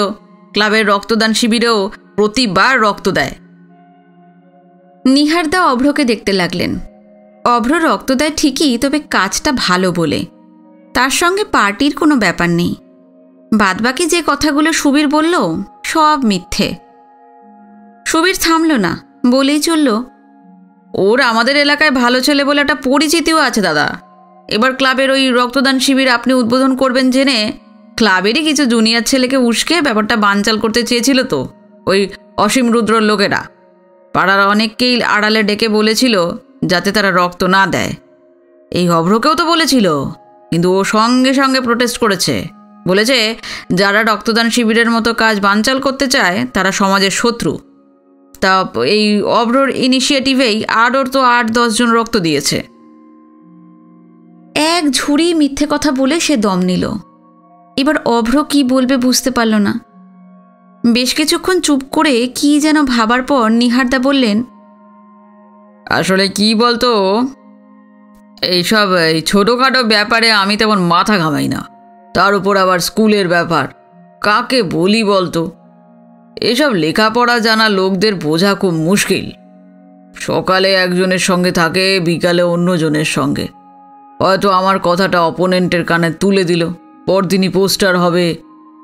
ক্লাবের রক্তদান শিবিরেও প্রতিবার রক্ত দেয়। নিহারদা অভ্রকে দেখতে লাগলেন। অভ্র রক্ত দেয় ঠিকই, তবে কাজটা ভালো বলে। তার সঙ্গে পার্টির কোনো ব্যাপার নেই। বাদবাকি যে কথাগুলো সুবীর বলল সব মিথ্যে। সুবীর থামল না, বলেই চলল, ওর আমাদের এলাকায় ভালো ছেলে বলে একটা পরিচিতিও আছে দাদা। এবার ক্লাবের ওই রক্তদান শিবির আপনি উদ্বোধন করবেন জেনে ক্লাবেরই কিছু জুনিয়র ছেলেকে উস্কে ব্যাপারটা বানচাল করতে চেয়েছিল তো ওই অসীম রুদ্রর লোকেরা। পাড়ার অনেককেই আড়ালে ডেকে বলেছিল যাতে তারা রক্ত না দেয়। এই অভ্রকেও তো বলেছিল, কিন্তু ও সঙ্গে সঙ্গে প্রোটেস্ট করেছে। বলেছে যারা রক্তদান শিবিরের মতো কাজ বানচাল করতে চায় তারা সমাজের শত্রু। তা এই অভ্রর ইনিশিয়েটিভেই ওর তো 8-10 জন রক্ত দিয়েছে। এক ঝুড়ি মিথ্যে কথা বলে সে দম নিল। এবার অভ্র কি বলবে বুঝতে পারল না। বেশ কিছুক্ষণ চুপ করে কি যেন ভাবার পর নিহারদা বললেন, আসলে কি বলতো, এইসব ছোটোখাটো ব্যাপারে আমি তেমন মাথা ঘামাই না। তার উপর আবার স্কুলের ব্যাপার, কাকে বলি বলতো? এসব লেখাপড়া জানা লোকদের বোঝা খুব মুশকিল। সকালে একজনের সঙ্গে থাকে, বিকালে অন্যজনের সঙ্গে। হয়তো আমার কথাটা অপোনেন্টের কানে তুলে দিল, পরদিনই পোস্টার হবে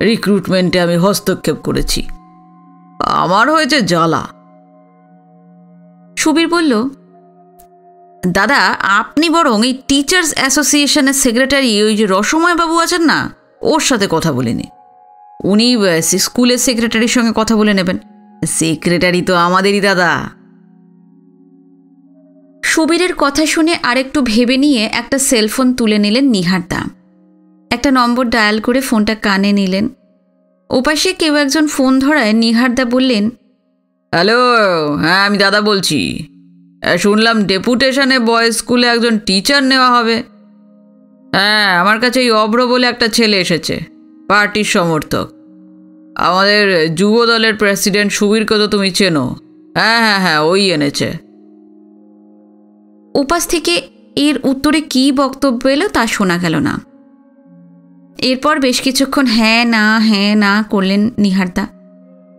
রিক্রুটমেন্টে আমি হস্তক্ষেপ করেছি। আমার হয়েছে জ্বালা। সুবীর বলল, দাদা, আপনি বরং এই টিচার্স অ্যাসোসিয়েশনের সেক্রেটারি ওই যে রসময় বাবু আছেন না, ওর সাথে কথা বলে নিন। উনি স্কুলের সেক্রেটারির সঙ্গে কথা বলে নেবেন। সেক্রেটারি তো আমাদেরই দাদা। সুবীরের কথা শুনে আরেকটু ভেবে নিয়ে একটা সেলফোন তুলে নিলেন নিহারদা। একটা নম্বর ডায়াল করে ফোনটা কানে নিলেন। ওপাশে কেউ একজন ফোন ধরায় নিহারদা বললেন, হ্যালো, হ্যাঁ আমি দাদা বলছি। শুনলাম ডেপুটেশনে বয়েজ স্কুলে একজন টিচার নেওয়া হবে। হ্যাঁ, আমার কাছে এই অভ্র বলে একটা ছেলে এসেছে, পার্টির সমর্থক। আমাদের যুব দলের প্রেসিডেন্ট সুবীরকে তো তুমি চেনো। হ্যাঁ হ্যাঁ হ্যাঁ, ওই এনেছে। উপাস থেকে এর উত্তরে কী বক্তব্য এলো তা শোনা গেল না। এরপর বেশ কিছুক্ষণ হ্যাঁ না করলেন নিহারদা।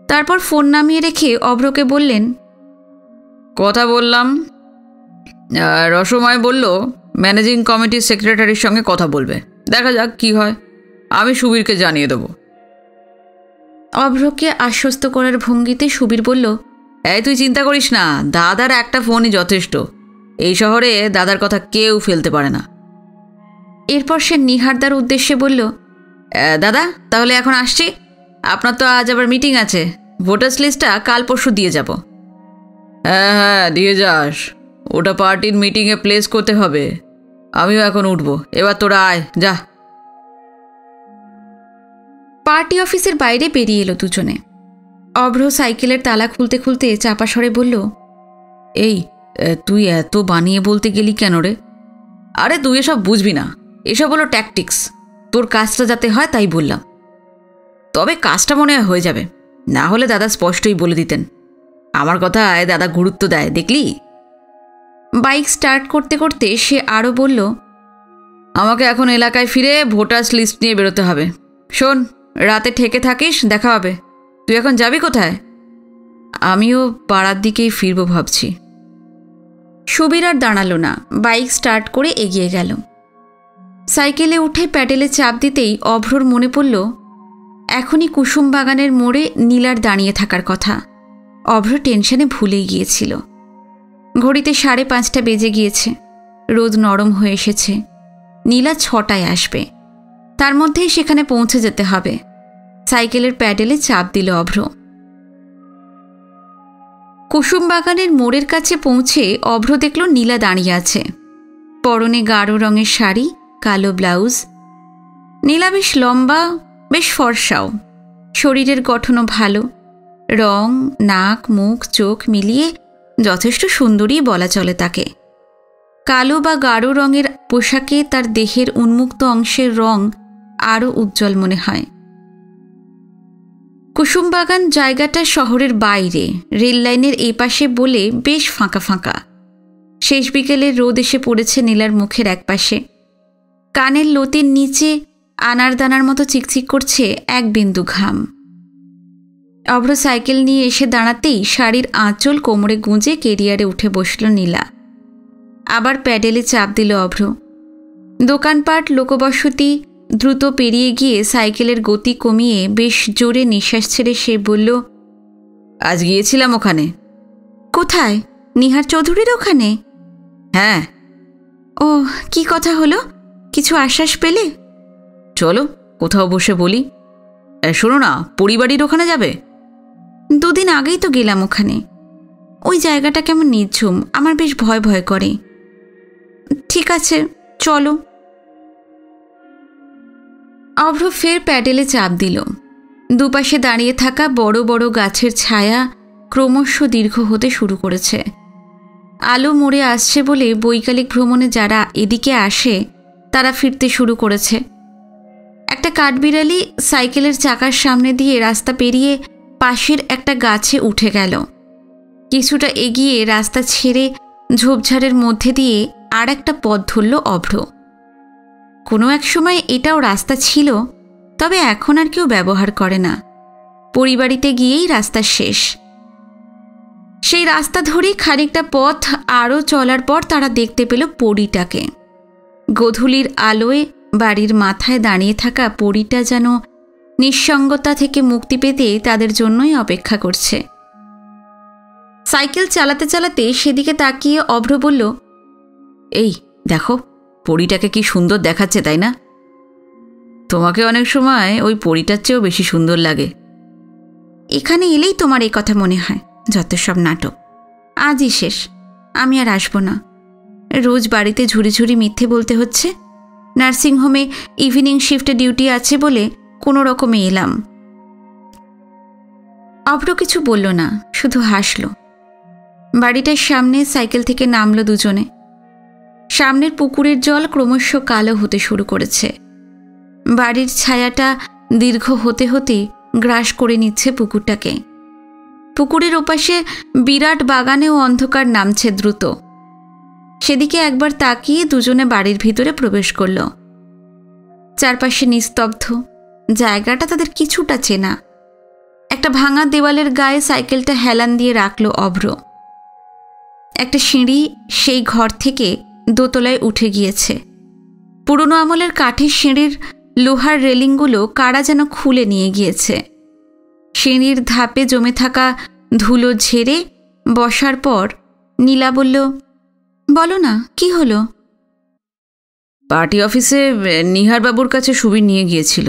তারপর ফোন নামিয়ে রেখে অভ্রকে বললেন, কথা বললাম, রসময় বলল ম্যানেজিং কমিটির সেক্রেটারির সঙ্গে কথা বলবে, দেখা যাক কি হয়, আমি সুবীরকে জানিয়ে দেবো। অভ্রকে আশ্বস্ত করার ভঙ্গিতে সুবীর বলল, এই তুই চিন্তা করিস না, দাদার একটা ফোনই যথেষ্ট, এই শহরে দাদার কথা কেউ ফেলতে পারে না। এরপর সে নিহারদার উদ্দেশ্যে বলল, দাদা তাহলে এখন আসছি, আপনার তো আজ আবার মিটিং আছে, ভোটার্স লিস্টটা কাল পরশু দিয়ে যাব। হ্যাঁ দিয়ে যাস, ওটা পার্টির মিটিংয়ে প্লেস করতে হবে, আমিও এখন উঠবো, এবার তোরা আয় যা। পার্টি অফিসের বাইরে বেরিয়ে এলো দুজনে। অভ্র সাইকেলের তালা খুলতে খুলতে চাপা স্বরে বলল, এই তুই এত বানিয়ে বলতে গেলি কেন রে? আরে তুই এসব বুঝবি না, এসব হলো ট্যাকটিক্স, তোর কাজটা যাতে হয় তাই বললাম। তবে কাজটা মনে হয় হয়ে যাবে, না হলে দাদা স্পষ্টই বলে দিতেন। আমার কথায় দাদা গুরুত্ব দেয় দেখলি। বাইক স্টার্ট করতে করতে সে আরও বলল, আমাকে এখন এলাকায় ফিরে ভোটার্স লিস্ট নিয়ে বেরোতে হবে। শোন, রাতে ঠেকে থাকিস, দেখা হবে। তুই এখন যাবি কোথায়? আমিও পাড়ার দিকেই ফিরব ভাবছি। সুবীর আর দাঁড়ালো না, বাইক স্টার্ট করে এগিয়ে গেল। সাইকেলে উঠে প্যাডেলে চাপ দিতেই অভ্রর মনে পড়ল এখনই কুসুম বাগানের মোড়ে নীলার দাঁড়িয়ে থাকার কথা। অভ্র টেনশনে ভুলেই গিয়েছিল। ঘড়িতে 5:30 বেজে গিয়েছে, রোদ নরম হয়ে এসেছে। নীলা 6টায় আসবে, তার মধ্যেই সেখানে পৌঁছে যেতে হবে। সাইকেলের প্যাডেলে চাপ দিল অভ্র। কুসুম বাগানের মোড়ের কাছে পৌঁছে অভ্র দেখল নীলা দাঁড়িয়ে আছে, পরনে গাঢ় রঙের শাড়ি, কালো ব্লাউজ। নীলা বেশ লম্বা, বেশ ফর্সাও, শরীরের গঠনও ভালো, রং, নাক, মুখ, চোখ মিলিয়ে যথেষ্ট সুন্দরী বলা চলে তাকে। কালো বা গাঢ় রঙের পোশাকে তার দেহের উন্মুক্ত অংশের রং আরও উজ্জ্বল মনে হয়। কুসুমবাগান জায়গাটা শহরের বাইরে, রেল লাইনের এই পাশে বলে বেশ ফাঁকা ফাঁকা। শেষ বিকেলের রোদ এসে পড়েছে নীলার মুখের একপাশে, কানের লতির নিচে আনারদানার মতো চিকচিক করছে এক বিন্দু ঘাম। অভ্র সাইকেল নিয়ে এসে দাঁড়াতেই শাড়ির আঁচল কোমরে গুঁজে কেরিয়ারে উঠে বসল নীলা। আবার প্যাডেলে চাপ দিল অভ্র। দোকানপাট, লোকবসতি দ্রুত পেরিয়ে গিয়ে সাইকেলের গতি কমিয়ে বেশ জোরে নিঃশ্বাস ছেড়ে সে বলল, আজ গিয়েছিলাম ওখানে। কোথায়? নিহার চৌধুরীর ওখানে? হ্যাঁ। ও, কি কথা হলো? কিছু আশ্বাস পেলে? চলো কোথাও বসে বলি। শোনো না, পরিবারের ওখানে যাবে? 2 দিন আগেই তো গেলাম ওখানে। ওই জায়গাটা কেমন নিঝুম, আমার বেশ ভয় ভয় করে। ঠিক আছে চলো। অভ্র ফের প্যাডেলে চাপ দিল। দুপাশে দাঁড়িয়ে থাকা বড় বড় গাছের ছায়া ক্রমশ দীর্ঘ হতে শুরু করেছে। আলো মোড়ে আসছে বলে বৈকালিক ভ্রমণে যারা এদিকে আসে তারা ফিরতে শুরু করেছে। একটা কাঠবিড়ালি সাইকেলের চাকার সামনে দিয়ে রাস্তা পেরিয়ে পাশের একটা গাছে উঠে গেল। কিছুটা এগিয়ে রাস্তা ছেড়ে ঝোপঝাড়ের মধ্যে দিয়ে আর একটা পথ ধরল অভ্র। কোনো এক সময় এটাও রাস্তা ছিল, তবে এখন আর কেউ ব্যবহার করে না। পরিবারিতে গিয়েই রাস্তা শেষ। সেই রাস্তা ধরেই খানিকটা পথ আরও চলার পর তারা দেখতে পেল পরীটাকে। গোধূলির আলোয় বাড়ির মাথায় দাঁড়িয়ে থাকা পরীটা যেন নিঃসঙ্গতা থেকে মুক্তি পেতে তাদের জন্যই অপেক্ষা করছে। সাইকেল চালাতে চালাতে সেদিকে তাকিয়ে অভ্র বলল, এই দেখো, পরীটাকে কি সুন্দর দেখাচ্ছে তাই না? তোমাকে অনেক সময় ওই পরীটার চেয়েও বেশি সুন্দর লাগে। এখানে এলেই তোমার এই কথা মনে হয়। যত সব নাটক, আজই শেষ, আমি আর আসবো না। রোজ বাড়িতে ঝুড়ি ঝুড়ি মিথ্যে বলতে হচ্ছে। নার্সিংহোমে ইভিনিং শিফটে ডিউটি আছে বলে কোনো রকমে এলাম। অভ্র কিছু বলল না, শুধু হাসল। বাড়িটার সামনে সাইকেল থেকে নামল দুজনে। সামনের পুকুরের জল ক্রমশ কালো হতে শুরু করেছে। বাড়ির ছায়াটা দীর্ঘ হতে হতে গ্রাস করে নিচ্ছে পুকুরটাকে। পুকুরের ওপাশে বিরাট বাগানেও অন্ধকার নামছে দ্রুত। সেদিকে একবার তাকিয়ে দুজনে বাড়ির ভিতরে প্রবেশ করল। চারপাশে নিস্তব্ধ, জায়গাটা তাদের কিছুটা চেনা। একটা ভাঙা দেওয়ালের গায়ে সাইকেলটা হেলান দিয়ে রাখল অভ্র। একটা সিঁড়ি সেই ঘর থেকে দোতলায় উঠে গিয়েছে। পুরনো আমলের কাঠের সিঁড়ির লোহার রেলিংগুলো কারা যেন খুলে নিয়ে গিয়েছে। সিঁড়ির ধাপে জমে থাকা ধুলো ঝেড়ে বসার পর নীলা বলল, বলো না, কি হলো? পার্টি অফিসে নিহারবাবুর কাছে সুবীর নিয়ে গিয়েছিল।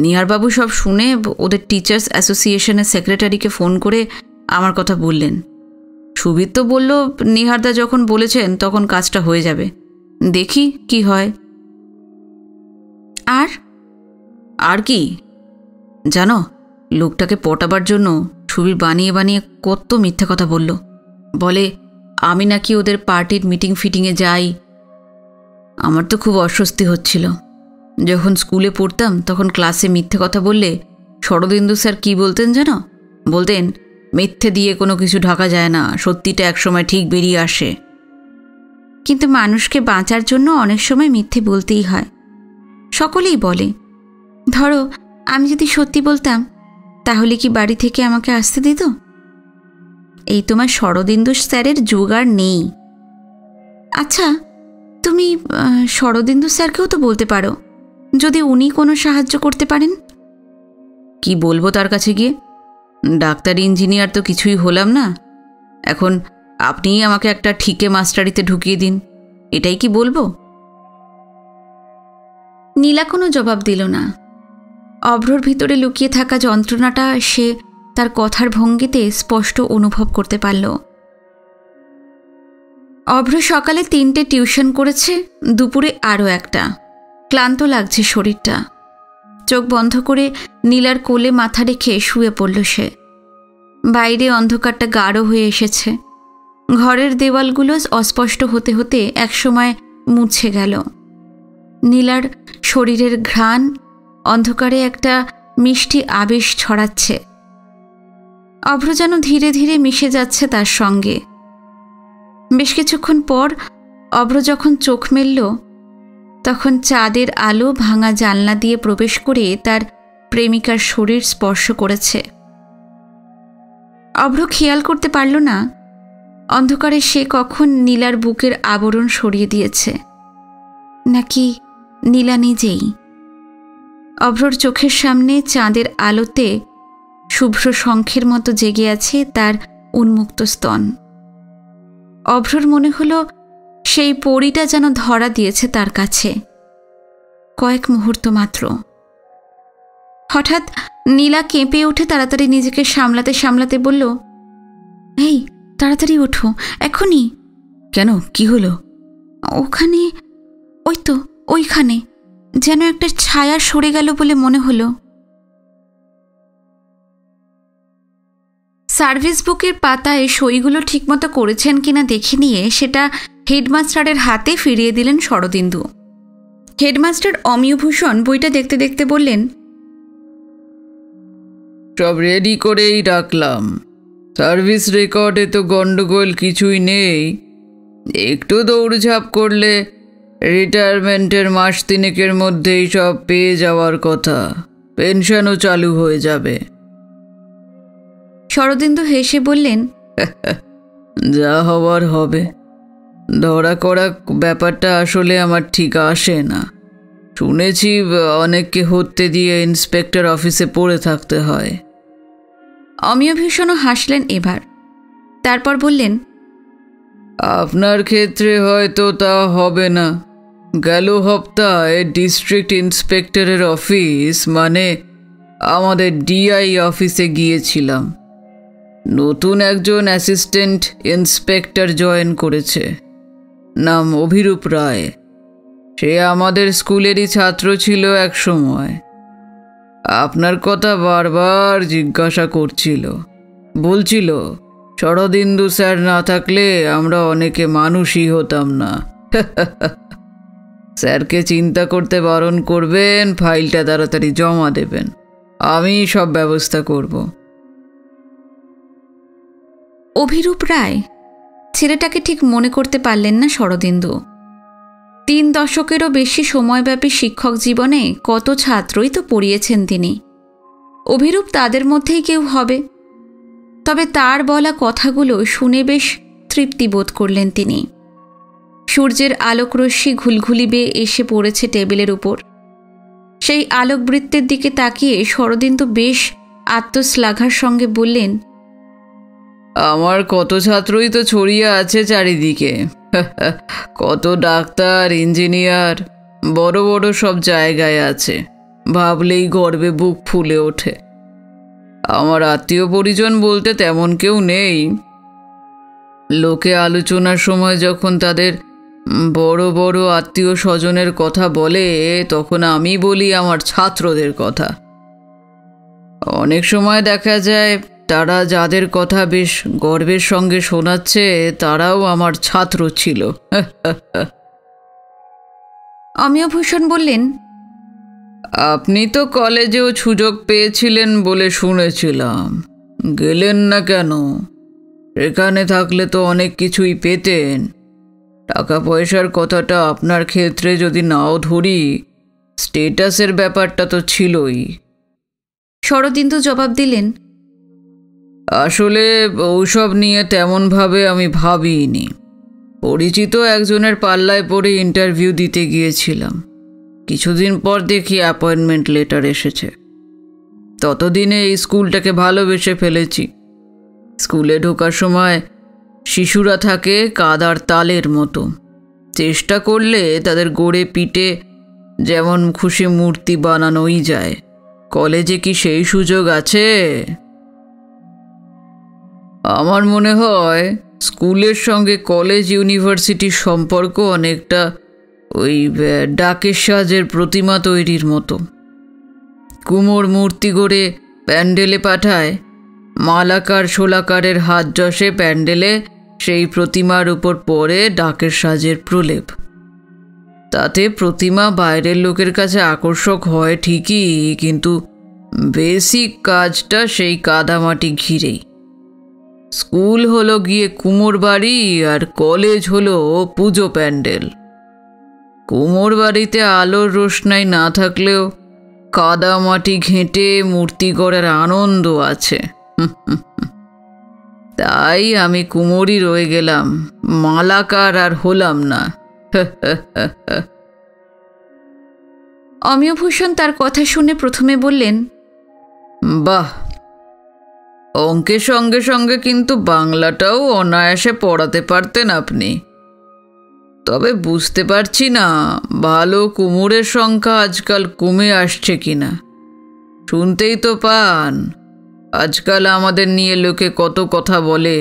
নিহারবাবু সব শুনে ওদের টিচার্স অ্যাসোসিয়েশনের সেক্রেটারিকে ফোন করে আমার কথা বললেন। সুবীর তো বলল, নিহারদা যখন বলেছেন তখন কাজটা হয়ে যাবে, দেখি কি হয়। আর কি জানো, লোকটাকে পটাবার জন্য সুবীর বানিয়ে বানিয়ে কত মিথ্যে কথা বলল। বলে আমি নাকি ওদের পার্টির মিটিং ফিটিংয়ে যাই। আমার তো খুব অস্বস্তি হচ্ছিল। যখন স্কুলে পড়তাম তখন ক্লাসে মিথ্যে কথা বললে শরদিন্দু স্যার কি বলতেন জানো? বলতেন, মিথ্যে দিয়ে কোনো কিছু ঢাকা যায় না, সত্যিটা একসময় ঠিক বেরিয়ে আসে। কিন্তু মানুষকে বাঁচার জন্য অনেক সময় মিথ্যে বলতেই হয়, সকলেই বলে। ধরো আমি যদি সত্যি বলতাম, তাহলে কি বাড়ি থেকে আমাকে আসতে দিত? এই তোমার শরদিন্দু স্যারের জোগাড় নেই। আচ্ছা, তুমি শরদিন্দু স্যারকেও তো বলতে পারো, যদি উনি কোনো সাহায্য করতে পারেন। কি বলবো তার কাছে গিয়ে? ডাক্তার ইঞ্জিনিয়ার তো কিছুই হলাম না। এখন আপনিই আমাকে একটা ঠিকে মাস্টারিতে ঢুকিয়ে দিন, এটাই কি বলবো? নীলা কোনো জবাব দিল না। অভ্রর ভিতরে লুকিয়ে থাকা যন্ত্রণাটা সে তার কথার ভঙ্গিতে স্পষ্ট অনুভব করতে পারল। অভ্র সকালে 3টে টিউশন করেছে, দুপুরে আরও একটা। ক্লান্ত লাগছে শরীরটা। চোখ বন্ধ করে নীলার কোলে মাথা রেখে শুয়ে পড়ল সে। বাইরে অন্ধকারটা গাঢ় হয়ে এসেছে। ঘরের দেওয়ালগুলো অস্পষ্ট হতে হতে একসময় মুছে গেল। নীলার শরীরের ঘ্রাণ অন্ধকারে একটা মিষ্টি আবেশ ছড়াচ্ছে। অভ্র যেন ধীরে ধীরে মিশে যাচ্ছে তার সঙ্গে। বেশ কিছুক্ষণ পর অভ্র যখন চোখ মেলল, তখন চাঁদের আলো ভাঙা জানলা দিয়ে প্রবেশ করে তার প্রেমিকার শরীর স্পর্শ করেছে। অভ্র খেয়াল করতে পারল না অন্ধকারে সে কখন নীলার বুকের আবরণ সরিয়ে দিয়েছে, নাকি নীলা নিজেই। অভ্রর চোখের সামনে চাঁদের আলোতে শুভ্র শঙ্খের মতো জেগে আছে তার উন্মুক্ত স্তন। অভ্রর মনে হলো সেই পরীটা যেন ধরা দিয়েছে তার কাছে। কয়েক মুহূর্ত মাত্র। হঠাৎ নীলা কেঁপে উঠে তাড়াতাড়ি নিজেকে সামলাতে সামলাতে বলল, এই তাড়াতাড়ি ওঠো, এখনই। কেন, কি হলো? ওখানে, ওই তো ওইখানে যেন একটা ছায়া সরে গেল বলে মনে হলো। সার্ভিস বুকের পাতায় সইগুলো ঠিকমতো করেছেন কিনা দেখে নিয়ে সেটা হেডমাস্টারের হাতে ফিরিয়ে দিলেন শরদিন্দু। হেডমাস্টার অমিয়ভূষণ বইটা দেখতে দেখতে বললেন, সব রেডি করেই রাখলাম। সার্ভিস রেকর্ডে তো গন্ডগোল কিছুই নেই। একটু দৌড়ঝাঁপ করলে রিটায়ারমেন্টের মাস 3 মধ্যেই সব পেয়ে যাওয়ার কথা। পেনশনও চালু হয়ে যাবে। শরদিন্দু হেসে বললেন, যা হওয়ার হবে। ধরা করা ব্যাপারটা আসলে আমার ঠিক আসে না। শুনেছি অনেককে হত্যে দিয়ে ইন্সপেক্টর অফিসে পড়ে থাকতে হয়। অমিয়ভূষণও হাসলেন এবার। তারপর বললেন, আপনার ক্ষেত্রে হয়তো তা হবে না। গেল সপ্তাহে ডিস্ট্রিক্ট ইন্সপেক্টরের অফিস মানে আমাদের ডিআই অফিসে গিয়েছিলাম। নতুন একজন অ্যাসিস্ট্যান্ট ইন্সপেক্টর জয়েন করেছে, নাম অভিরূপ রায়। সে আমাদের স্কুলেরই ছাত্র ছিল এক সময়। আপনার কথা বারবার জিজ্ঞাসা করছিল। বলছিল শরদিন্দু স্যার না থাকলে আমরা অনেকে মানুষই হতাম না। স্যারকে চিন্তা করতে বারণ করবেন, ফাইলটা তাড়াতাড়ি জমা দেবেন, আমি সব ব্যবস্থা করব। অভিরূপ রায় ছেলেটাকে ঠিক মনে করতে পারলেন না শরদিন্দু। 3 দশকেরও বেশি সময়ব্যাপী শিক্ষক জীবনে কত ছাত্রই তো পড়িয়েছেন তিনি। অভিরূপ তাদের মধ্যেই কেউ হবে। তবে তার বলা কথাগুলো শুনে বেশ তৃপ্তি বোধ করলেন তিনি। সূর্যের আলোকরশ্মি ঘুলঘুলি বেয়ে এসে পড়েছে টেবিলের উপর। সেই আলোকবৃত্তের দিকে তাকিয়ে শরদিন্দু বেশ আত্মশ্লাঘার সঙ্গে বললেন, আমার কত ছাত্রই তো ছড়িয়ে আছে চারিদিকে, কত ডাক্তার, ইঞ্জিনিয়ার, বড় বড় সব জায়গায় আছে, ভাবলেই গর্বে বুক ফুলে ওঠে। আমার আত্মীয় পরিজন বলতে তেমন কেউ নেই। লোকে আলোচনার সময় যখন তাদের বড় বড় আত্মীয় স্বজনের কথা বলে, তখন আমি বলি আমার ছাত্রদের কথা। অনেক সময় দেখা যায় তারা যাদের কথা বেশ গর্বের সঙ্গে শোনাচ্ছে, তারাও আমার ছাত্র ছিল। অমিয়ভূষণ বললেন, আপনি তো কলেজেও সুযোগ পেয়েছিলেন বলে শুনেছিলাম, গেলেন না কেন? এখানে থাকলে তো অনেক কিছুই পেতেন। টাকা পয়সার কথাটা আপনার ক্ষেত্রে যদি নাও ধরি, স্টেটাসের ব্যাপারটা তো ছিলই। শরদিন্দু জবাব দিলেন, আসলে ওসব নিয়ে তেমনভাবে আমি ভাবিনি। পরিচিত একজনের পাল্লায় পড়ে ইন্টারভিউ দিতে গিয়েছিলাম। কিছুদিন পর দেখি অ্যাপয়েন্টমেন্ট লেটার এসেছে। ততদিনে এই স্কুলটাকে ভালোবেসে ফেলেছি। স্কুলে ঢোকার সময় শিশুরা থাকে কাদার তালের মতো। চেষ্টা করলে তাদের গড়ে পিটে যেমন খুশি মূর্তি বানানোই যায়। কলেজে কি সেই সুযোগ আছে? আমার মনে হয় স্কুলের সঙ্গে কলেজ ইউনিভার্সিটির সম্পর্ক অনেকটা ওই ডাকের সাজের প্রতিমা তৈরির মতো। কুমোর মূর্তি গড়ে প্যান্ডেলে পাঠায়, মালাকার শোলাকারের হাত যশে প্যান্ডেলে সেই প্রতিমার উপর পড়ে ডাকের সাজের প্রলেপ। তাতে প্রতিমা বাইরের লোকের কাছে আকর্ষক হয় ঠিকই, কিন্তু বেসিক কাজটা সেই কাদামাটি ঘিরেই। স্কুল হলো গিয়ে কুমোর বাড়ি, আর কলেজ হলো পুজো প্যান্ডেল। কুমোর বাড়িতে আলোর রোশনাই না থাকলেও কাদামাটি ঘেঁটে মূর্তি গড়ার আনন্দ আছে। তাই আমি কুমোরই রয়ে গেলাম, মালাকার আর হলাম না। অমিয়ভূষণ তার কথা শুনে প্রথমে বললেন, বাহ, অঙ্কের সঙ্গে সঙ্গে কিন্তু বাংলাটাও অনায়াসে পড়াতে পারতেন আপনি। তবে বুঝতে পারছি না ভালো কুমোরের সংখ্যা আজকাল কমে আসছে কিনা। শুনতেই তো পান আজকাল আমাদের নিয়ে লোকে কত কথা বলে।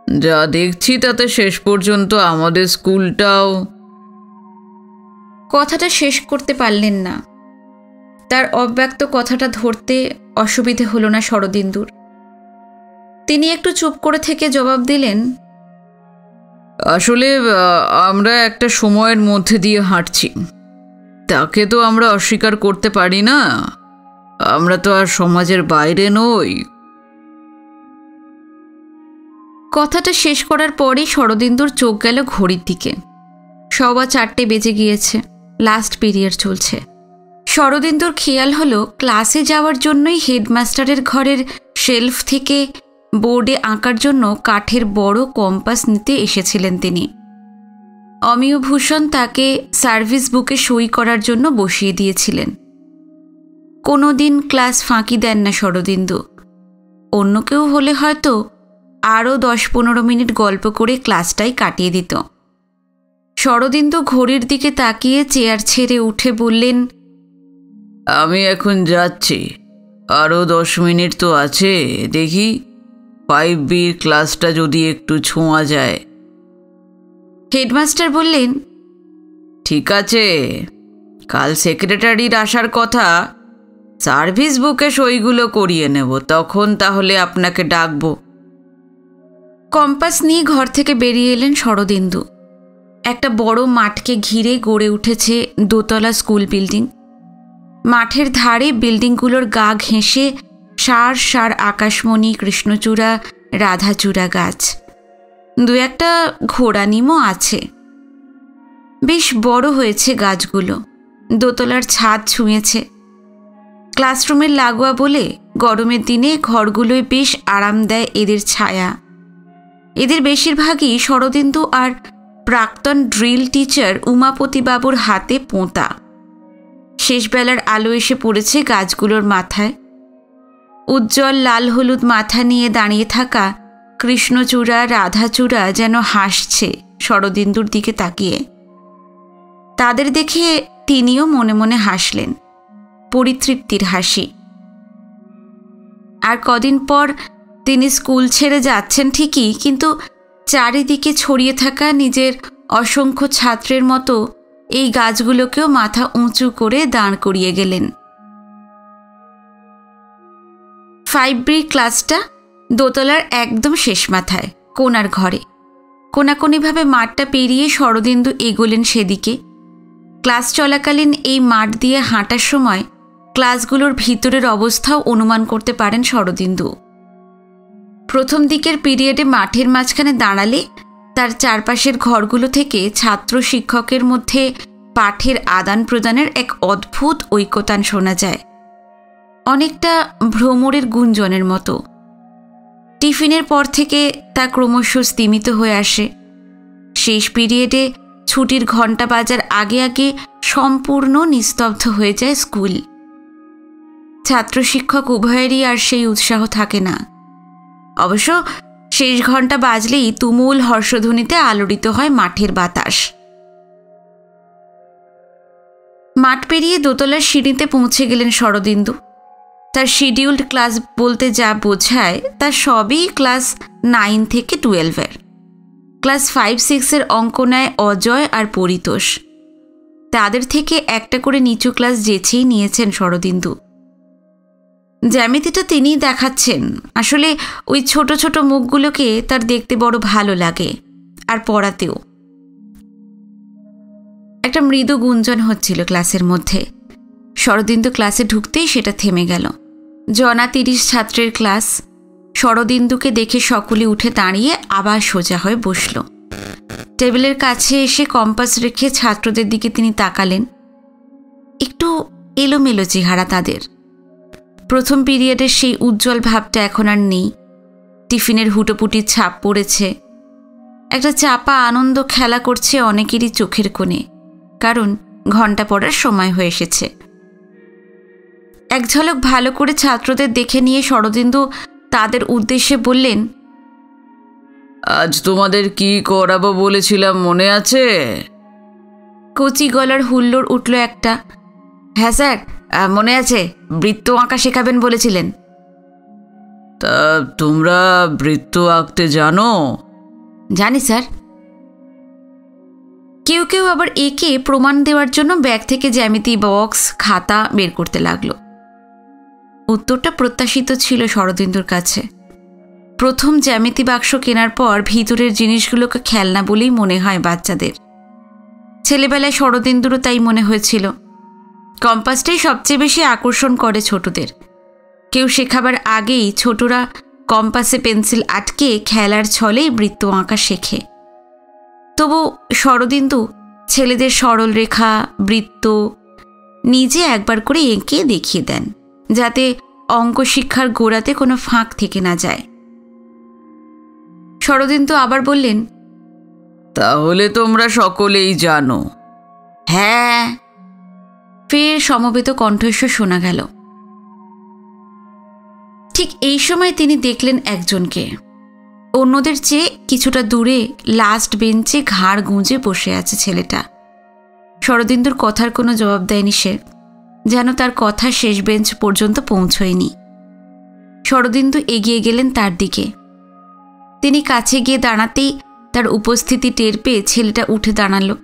যা দেখছি তাতে শেষ পর্যন্ত আমাদের স্কুলটাও। কথাটা শেষ করতে পারলেন না। তার অব্যক্ত কথাটা ধরতে অসুবিধে হলো না শরদিন্দুর। তিনি একটু চুপ করে থেকে জবাব দিলেন, আসলে আমরা একটা সময়ের মধ্যে দিয়ে হাঁটছি, তাকে তো আমরা অস্বীকার করতে পারি না। আমরা তো আর সমাজের বাইরে নই। কথাটা শেষ করার পরই শরদিন্দুর চোখ গেল ঘড়ির দিকে। 4:15 বেজে গিয়েছে, লাস্ট পিরিয়ড চলছে। শরদিন্দুর খেয়াল হলো ক্লাসে যাওয়ার জন্যই হেডমাস্টারের ঘরের শেলফ থেকে বোর্ডে আঁকার জন্য কাঠের বড় কম্পাস নিতে এসেছিলেন তিনি। অমিয়ভূষণ তাকে সার্ভিস বুকে সই করার জন্য বসিয়ে দিয়েছিলেন। কোনো দিন ক্লাস ফাঁকি দেন না শরদিন্দু। অন্য কেউ হলে হয়তো আরও 10-15 মিনিট গল্প করে ক্লাসটাই কাটিয়ে দিত। শরদিন্দু ঘড়ির দিকে তাকিয়ে চেয়ার ছেড়ে উঠে বললেন, আমি এখন যাচ্ছি, আরও 10 মিনিট তো আছে। দেখি 5Bর ক্লাসটা যদি একটু ছোঁয়া যায়। হেডমাস্টার বললেন, ঠিক আছে, কাল সেক্রেটারির আসার কথা, সার্ভিস বুকে সইগুলো করিয়ে নেব, তখন তাহলে আপনাকে ডাকবো। কম্পাস নিয়ে ঘর থেকে বেরিয়ে এলেন শরদিন্দু। একটা বড় মাঠকে ঘিরে গড়ে উঠেছে দোতলা স্কুল বিল্ডিং। মাঠের ধারে বিল্ডিংগুলোর গা ঘেঁষে সার সার আকাশমণি, কৃষ্ণচূড়া, রাধাচূড়া গাছ। 2-একটা ঘোড়া নিমও আছে। বেশ বড় হয়েছে গাছগুলো। দোতলার ছাদ ছুঁয়েছে। ক্লাসরুমের লাগোয়া বলে গরমের দিনে ঘরগুলোয় বেশ আরাম দেয় এদের ছায়া। এদের বেশিরভাগই শরদিন্দু আর প্রাক্তন ড্রিল টিচার উমাপতিবাবুর হাতে পোঁতা। শেষবেলার আলো এসে পড়েছে গাছগুলোর মাথায়। উজ্জ্বল লাল হলুদ মাথা নিয়ে দাঁড়িয়ে থাকা কৃষ্ণচূড়া রাধাচূড়া যেন হাসছে শরদিন্দুর দিকে তাকিয়ে। তাদের দেখে তিনিও মনে মনে হাসলেন, পরিতৃপ্তির হাসি। আর কদিন পর তিনি স্কুল ছেড়ে যাচ্ছেন ঠিকই, কিন্তু চারিদিকে ছড়িয়ে থাকা নিজের অসংখ্য ছাত্রের মতো এই গাছগুলোকেও মাথা উঁচু করে দাঁড় করিয়ে গেলেন। 5B ক্লাসটা দোতলার একদম শেষ মাথায় কোনার ঘরে। কোনাকুনিভাবে মাঠটা পেরিয়ে শরদিন্দু এগোলেন সেদিকে। ক্লাস চলাকালীন এই মাঠ দিয়ে হাঁটার সময় ক্লাসগুলোর ভিতরের অবস্থাও অনুমান করতে পারেন শরদিন্দু। প্রথম দিকের পিরিয়ডে মাঠের মাঝখানে দাঁড়ালে তার চারপাশের ঘরগুলো থেকে ছাত্র শিক্ষকের মধ্যে পাঠের আদান প্রদানের এক অদ্ভুত ঐকতান শোনা যায়, অনেকটা ভ্রমরের গুঞ্জনের মতো। টিফিনের পর থেকে তা ক্রমশ স্তিমিত হয়ে আসে। শেষ পিরিয়ডে ছুটির ঘণ্টা বাজার আগে আগে সম্পূর্ণ নিস্তব্ধ হয়ে যায় স্কুল। ছাত্র শিক্ষক উভয়েরই আর সেই উৎসাহ থাকে না। অবশ্য শেষ ঘণ্টা বাজলেই তুমুল হর্ষধ্বনিতে আলোড়িত হয় মাঠের বাতাস। মাঠ পেরিয়ে দোতলার সিঁড়িতে পৌঁছে গেলেন শরদিন্দু। তার শিডিউল্ড ক্লাস বলতে যা বোঝায় তা সবই ক্লাস 9 থেকে 12-এর। ক্লাস 5-6-এর অঙ্ক নেয় অজয় আর পরিতোষ। তাদের থেকে একটা করে নিচু ক্লাস যেছেই নিয়েছেন শরদিন্দু। জ্যামিতিটা তিনিই দেখাচ্ছেন। আসলে ওই ছোট ছোট মুখগুলোকে তার দেখতে বড় ভালো লাগে, আর পড়াতেও। একটা মৃদু গুঞ্জন হচ্ছিল ক্লাসের মধ্যে। শরদিন্দু ক্লাসে ঢুকতেই সেটা থেমে গেল। জনা 30 ছাত্রের ক্লাস। শরদিন্দুকে দেখে সকলে উঠে দাঁড়িয়ে আবার সোজা হয়ে বসল। টেবিলের কাছে এসে কম্পাস রেখে ছাত্রদের দিকে তিনি তাকালেন। একটু এলোমেলো চেহারা তাদের। প্রথম পিরিয়ডের সেই উজ্জ্বল ভাবটা এখন আর নেই। টিফিনের হুটোপুটির ছাপ পড়েছে। একটা চাপা আনন্দ খেলা করছে অনেকেরই চোখের কোণে, কারণ ঘণ্টা পড়ার সময় হয়ে এসেছে। এক ঝলক ভালো করে ছাত্রদের দেখে নিয়ে শরদিন্দু তাদের উদ্দেশ্যে বললেন, আজ তোমাদের কি করাবো বলেছিলাম মনে আছে? কচি গলার হুল্লোড় উঠল একটা। হ্যাঁ স্যার, মনে আছে, বৃত্ত আঁকা শেখাবেন বলেছিলেন। তা তোমরা বৃত্ত আঁকতে জানো? জানি স্যার। কেউ কেউ আবার একে প্রমাণ দেওয়ার জন্য ব্যাগ থেকে জ্যামিতি বক্স খাতা বের করতে লাগলো। উত্তরটা প্রত্যাশিত ছিল শরদিন্দুর কাছে। প্রথম জ্যামিতি বাক্স কেনার পর ভিতরের জিনিসগুলোকে খেলনা বলেই মনে হয় বাচ্চাদের। ছেলেবেলায় শরদিন্দুরও তাই মনে হয়েছিল। কম্পাসটাই সবচেয়ে বেশি আকর্ষণ করে ছোটদের। কেউ শেখাবার আগেই ছোটরা কম্পাসে পেন্সিল আটকে খেলার ছলেই বৃত্ত আঁকা শেখে। তবু শরদিন্দু ছেলেদের সরল রেখা বৃত্ত নিজে একবার করে এঁকে দেখিয়ে দেন, যাতে অঙ্ক শিক্ষার গোড়াতে কোনো ফাঁক থেকে না যায়। শরদিন্দু আবার বললেন, তাহলে তোমরা সকলেই জানো? হ্যাঁ। ফের সমবেত কণ্ঠস্বর শোনা গেল। ঠিক এই সময় তিনি দেখলেন একজনকে। অন্যদের চেয়ে কিছুটা দূরে লাস্ট বেঞ্চে ঘাড় গুঁজে বসে আছে ছেলেটা। শরদিন্দুর কথার কোনো জবাব দেয়নি সে, যেন তার কথা শেষ বেঞ্চ পর্যন্ত পৌঁছয়নি। শরদিন্দু এগিয়ে গেলেন তার দিকে। তিনি কাছে গিয়ে দাঁড়াতেই তার উপস্থিতি টের পেয়ে ছেলেটা উঠে দাঁড়ালো।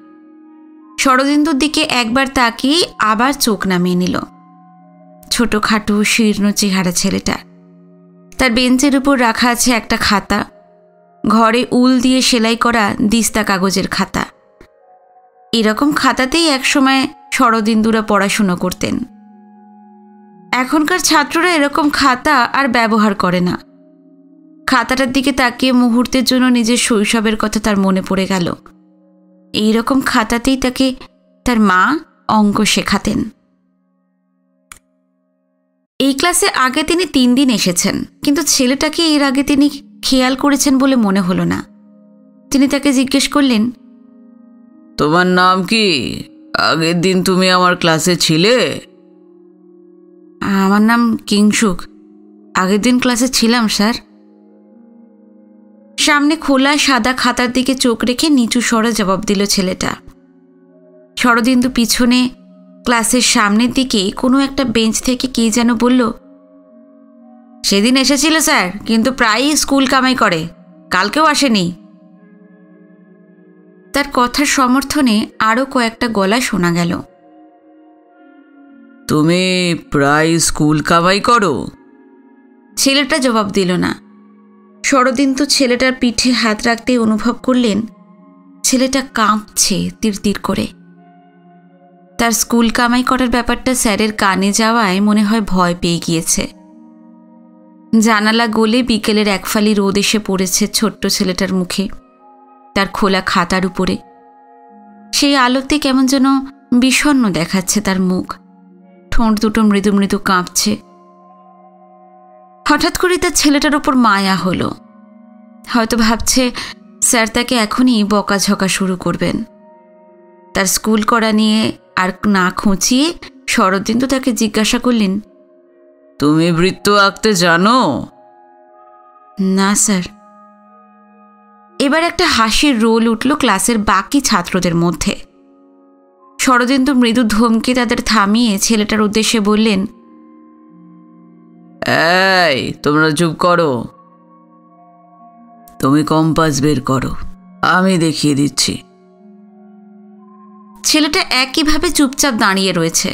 শরদিন্দুর দিকে একবার তাকিয়ে আবার চোখ নামিয়ে নিল। ছোটখাটো শীর্ণ চেহারা ছেলেটা। তার বেঞ্চের উপর রাখা আছে একটা খাতা, ঘরে উল দিয়ে সেলাই করা দিস্তা কাগজের খাতা। এরকম খাতাতেই একসময় শরদিন্দুরা পড়াশুনো করতেন। এখনকার ছাত্ররা এরকম খাতা আর ব্যবহার করে না। খাতাটার দিকে তাকিয়ে মুহূর্তের জন্য নিজের শৈশবের কথা তার মনে পড়ে গেল। এইরকম খাতাতেই তাকে তার মা অঙ্ক শেখাতেন। এই ক্লাসে আগে তিনি 3 দিন এসেছেন, কিন্তু ছেলেটাকে এর আগে তিনি খেয়াল করেছেন বলে মনে হলো না। তিনি তাকে জিজ্ঞেস করলেন, তোমার নাম কি? আগের দিন তুমি আমার ক্লাসে ছিলে? আমার নাম কিংসুক। আগের দিন ক্লাসে ছিলাম স্যার। সামনে খোলা সাদা খাতার দিকে চোখ রেখে নিচু স্বরে জবাব দিল ছেলেটা। শরদিন্দু পিছনে ক্লাসের সামনের দিকে কোনো একটা বেঞ্চ থেকে কে যেন বলল, সেদিন এসেছিল স্যার, কিন্তু প্রায়ই স্কুল কামাই করে, কালকেও আসেনি। তার কথার সমর্থনে আরও কয়েকটা গলা শোনা গেল। তুমি প্রায় স্কুল কামাই করো? ছেলেটা জবাব দিল না। শরদিন্দু ছেলেটার পিঠে হাত রাখতে অনুভব করলেন ছেলেটা কাঁপছে তিরতির করে। তার স্কুল কামাই করার ব্যাপারটা স্যারের কানে যাওয়ায় মনে হয় ভয় পেয়ে গিয়েছে। জানালা গলে বিকেলের একফালি রোদ এসে পড়েছে ছোট্ট ছেলেটার মুখে, তার খোলা খাতার উপরে। সেই আলোতে কেমন যেন বিষণ্ণ দেখাচ্ছে তার মুখ, ঠোঁট দুটো মৃদু মৃদু কাঁপছে। হঠাৎ করে তার ছেলেটার উপর মায়া হলো। হয়তো ভাবছে স্যার তাকে এখনই বকাঝকা শুরু করবেন। তার স্কুল করা নিয়ে আর না খুঁচিয়ে শরদিন্দু তাকে জিজ্ঞাসা করলেন, তুমি বৃত্ত আঁকতে জানো? না স্যার। এবার একটা হাসির রোল উঠল ক্লাসের বাকি ছাত্রদের মধ্যে। শরদিন্দু মৃদু ধমকে তাদের থামিয়ে ছেলেটার উদ্দেশ্যে বললেন, এই তোমরা চুপ করো, তুমি কম্পাস বের করো, আমি দেখিয়ে দিচ্ছি। ছেলেটা একইভাবে চুপচাপ দাঁড়িয়ে রয়েছে।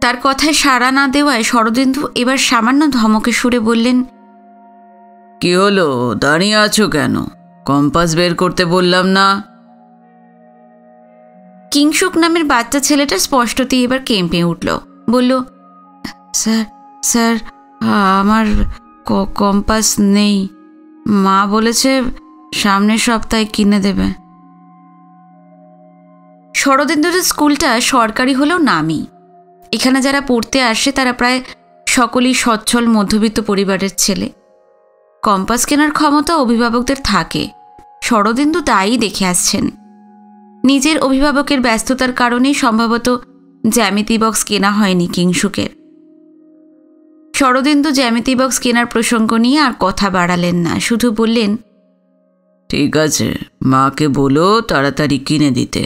তার কথায় সাড়া না দেওয়ায় শরদিন্দু এবার সামান্য ধমকে সুরে বললেন, কি হলো, দাঁড়িয়ে আছো কেন? কম্পাস বের করতে বললাম না? কিংসুক নামের বাচ্চা ছেলেটা স্পষ্টতই এবার কেঁপে উঠল, বলল, স্যার স্যার আমার কম্পাস নেই, মা বলেছে সামনের সপ্তাহে কিনে দেবে। শরদিন্দুর স্কুলটা সরকারি হলেও নামি। এখানে যারা পড়তে আসে তারা প্রায় সকলেই সচ্ছল মধ্যবিত্ত পরিবারের ছেলে। কম্পাস কেনার ক্ষমতা অভিভাবকদের থাকে, শরদিন্দু তাই দেখে আসছেন। নিজের অভিভাবকের ব্যস্ততার কারণেই সম্ভবত জ্যামিতি বক্স কেনা হয়নি কিংসুকের। শরদিন্দু জ্যামিতি বক্স কেনার প্রসঙ্গ নিয়ে আর কথা বাড়ালেন না, শুধু বললেন, ঠিক আছে, মাকে বলো তাড়াতাড়ি কিনে দিতে,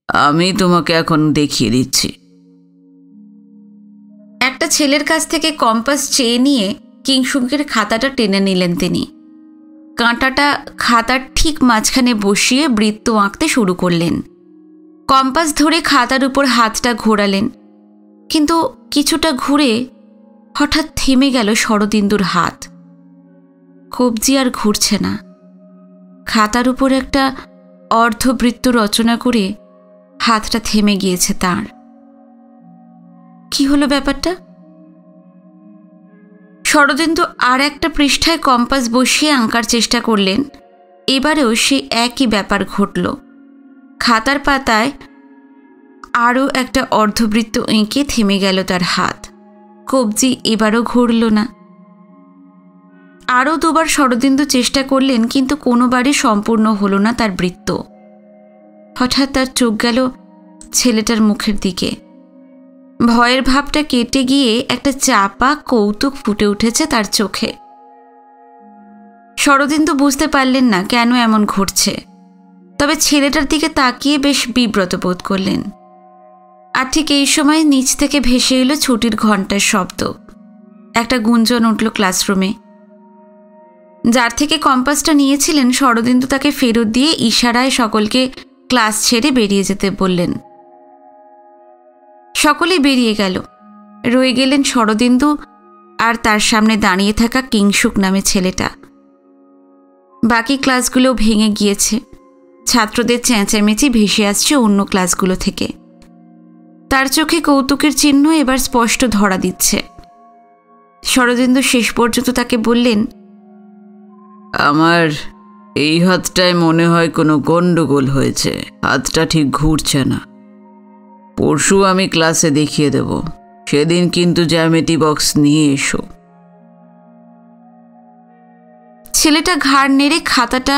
আমি তোমাকে এখন দেখিয়ে দিচ্ছি। একটা ছেলের কাছ থেকে কম্পাস চেয়ে নিয়ে কিংসুকের খাতাটা টেনে নিলেন তিনি। কাঁটাটা খাতার ঠিক মাঝখানে বসিয়ে বৃত্ত আঁকতে শুরু করলেন। কম্পাস ধরে খাতার উপর হাতটা ঘোরালেন, কিন্তু কিছুটা ঘুরে হঠাৎ থেমে গেল শরদিন্দুর হাত। কবজি আর ঘুরছে না। খাতার উপর একটা অর্ধবৃত্ত রচনা করে হাতটা থেমে গিয়েছে তার। কি হলো ব্যাপারটা? শরদিন্দু আর একটা পৃষ্ঠায় কম্পাস বসিয়ে আঁকার চেষ্টা করলেন। এবারেও সে একই ব্যাপার ঘটল। খাতার পাতায় আরও একটা অর্ধবৃত্ত এঁকে থেমে গেল তার হাত। কবজি এবারও ঘুরল না। আরও দুবার শরদিন্দু চেষ্টা করলেন, কিন্তু কোনোবারই সম্পূর্ণ হলো না তার বৃত্ত। হঠাৎ তার চোখ গেল ছেলেটার মুখের দিকে। ভয়ের ভাবটা কেটে গিয়ে একটা চাপা কৌতুক ফুটে উঠেছে তার চোখে। শরদিন্দু বুঝতে পারলেন না কেন এমন ঘটছে, তবে ছেলেটার দিকে তাকিয়ে বেশ বিব্রত বোধ করলেন। আর ঠিক এই সময় নিচ থেকে ভেসে এলো ছুটির ঘণ্টার শব্দ। একটা গুঞ্জন উঠল ক্লাসরুমে। যার থেকে কম্পাসটা নিয়েছিলেন শরদিন্দু তাকে ফেরত দিয়ে ইশারায় সকলকে ক্লাস ছেড়ে বেরিয়ে যেতে বললেন। সকলেই বেরিয়ে গেল। রয়ে গেলেন শরদিন্দু আর তার সামনে দাঁড়িয়ে থাকা কিংসুক নামে ছেলেটা। বাকি ক্লাসগুলো ভেঙে গিয়েছে। ছাত্রদের চেঁচামেচি ভেসে আসছে অন্য ক্লাসগুলো থেকে। তার চোখে কৌতুকের চিহ্ন এবার স্পষ্ট ধরা দিচ্ছে। শরদিন্দু শেষ পর্যন্ত তাকে বললেন, আমার এই হাতটায় মনে হয় কোনো গন্ডগোল হয়েছে, হাতটা ঠিক ঘুরছে না। পরশু আমি ক্লাসে দেখিয়ে দেব, সেদিন কিন্তু জ্যামিতি বক্স নিয়ে এসো। ছেলেটা ঘাড় নেড়ে খাতাটা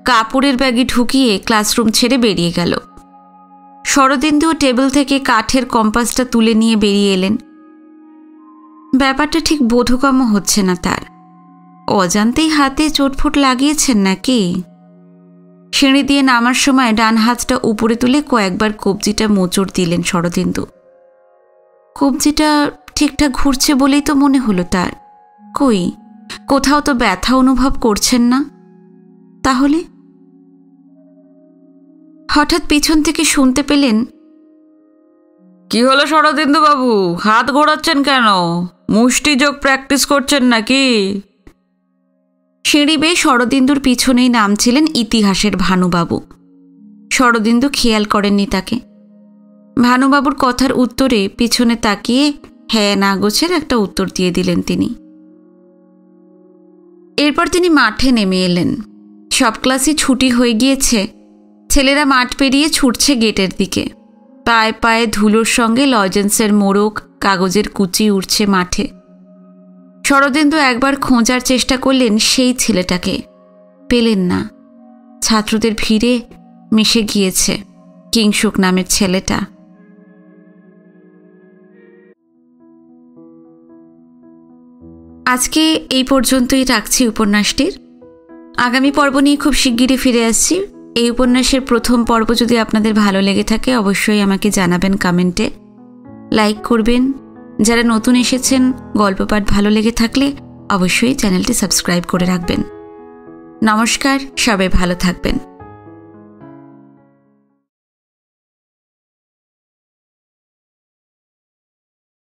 কাপড়ের ব্যাগে ঢুকিয়ে ক্লাসরুম ছেড়ে বেরিয়ে গেল। শরদিন্দুও টেবিল থেকে কাঠের কম্পাসটা তুলে নিয়ে বেরিয়ে এলেন। ব্যাপারটা ঠিক বোধগম্য হচ্ছে না তার। অজান্তেই হাতে চোটফোট লাগিয়েছেন নাকি? সিঁড়ি দিয়ে নামার সময় ডান হাতটা উপরে তুলে কয়েকবার কবজিটা মোচড় দিলেন শরদিন্দু। কবজিটা ঠিকঠাক ঘুরছে বলেই তো মনে হলো তার। কই, কোথাও তো ব্যথা অনুভব করছেন না। তাহলে হঠাৎ পিছন থেকে শুনতে পেলেন, কি হলো শরদিন্দু বাবু, হাত ঘোরাচ্ছেন কেন? মুষ্টি যোগ প্র্যাকটিস করছেন নাকি? সিঁড়ি বেয়ে শরদিন্দুর পিছনেই নামছিলেন ইতিহাসের ভানুবাবু। শরদিন্দু খেয়াল করেননি তাকে। ভানুবাবুর কথার উত্তরে পিছনে তাকিয়ে হ্যাঁ না গোছের একটা উত্তর দিয়ে দিলেন তিনি। এরপর তিনি মাঠে নেমে এলেন। সব ক্লাসই ছুটি হয়ে গিয়েছে। ছেলেরা মাঠ পেরিয়ে ছুটছে গেটের দিকে। পায়ে পায়ে ধুলোর সঙ্গে লজেন্সের মোড়ক, কাগজের কুচি উঠছে মাঠে। শরদিন্দু একবার খোঁজার চেষ্টা করলেন সেই ছেলেটাকে। পেলেন না। ছাত্রদের ভিড়ে মিশে গিয়েছে কিংসুক নামের ছেলেটা। আজকে এই পর্যন্তই রাখছি উপন্যাসটির। আগামী পর্ব নিয়ে খুব শিগগিরই ফিরে আসছি। এই উপন্যাসের প্রথম পর্ব যদি আপনাদের ভালো লেগে থাকে অবশ্যই আমাকে জানাবেন কমেন্টে, লাইক করবেন। যারা নতুন এসেছেন, গল্প পাঠ ভালো লেগে থাকলে অবশ্যই চ্যানেলটি সাবস্ক্রাইব করে রাখবেন। নমস্কার, সবাই ভালো থাকবেন।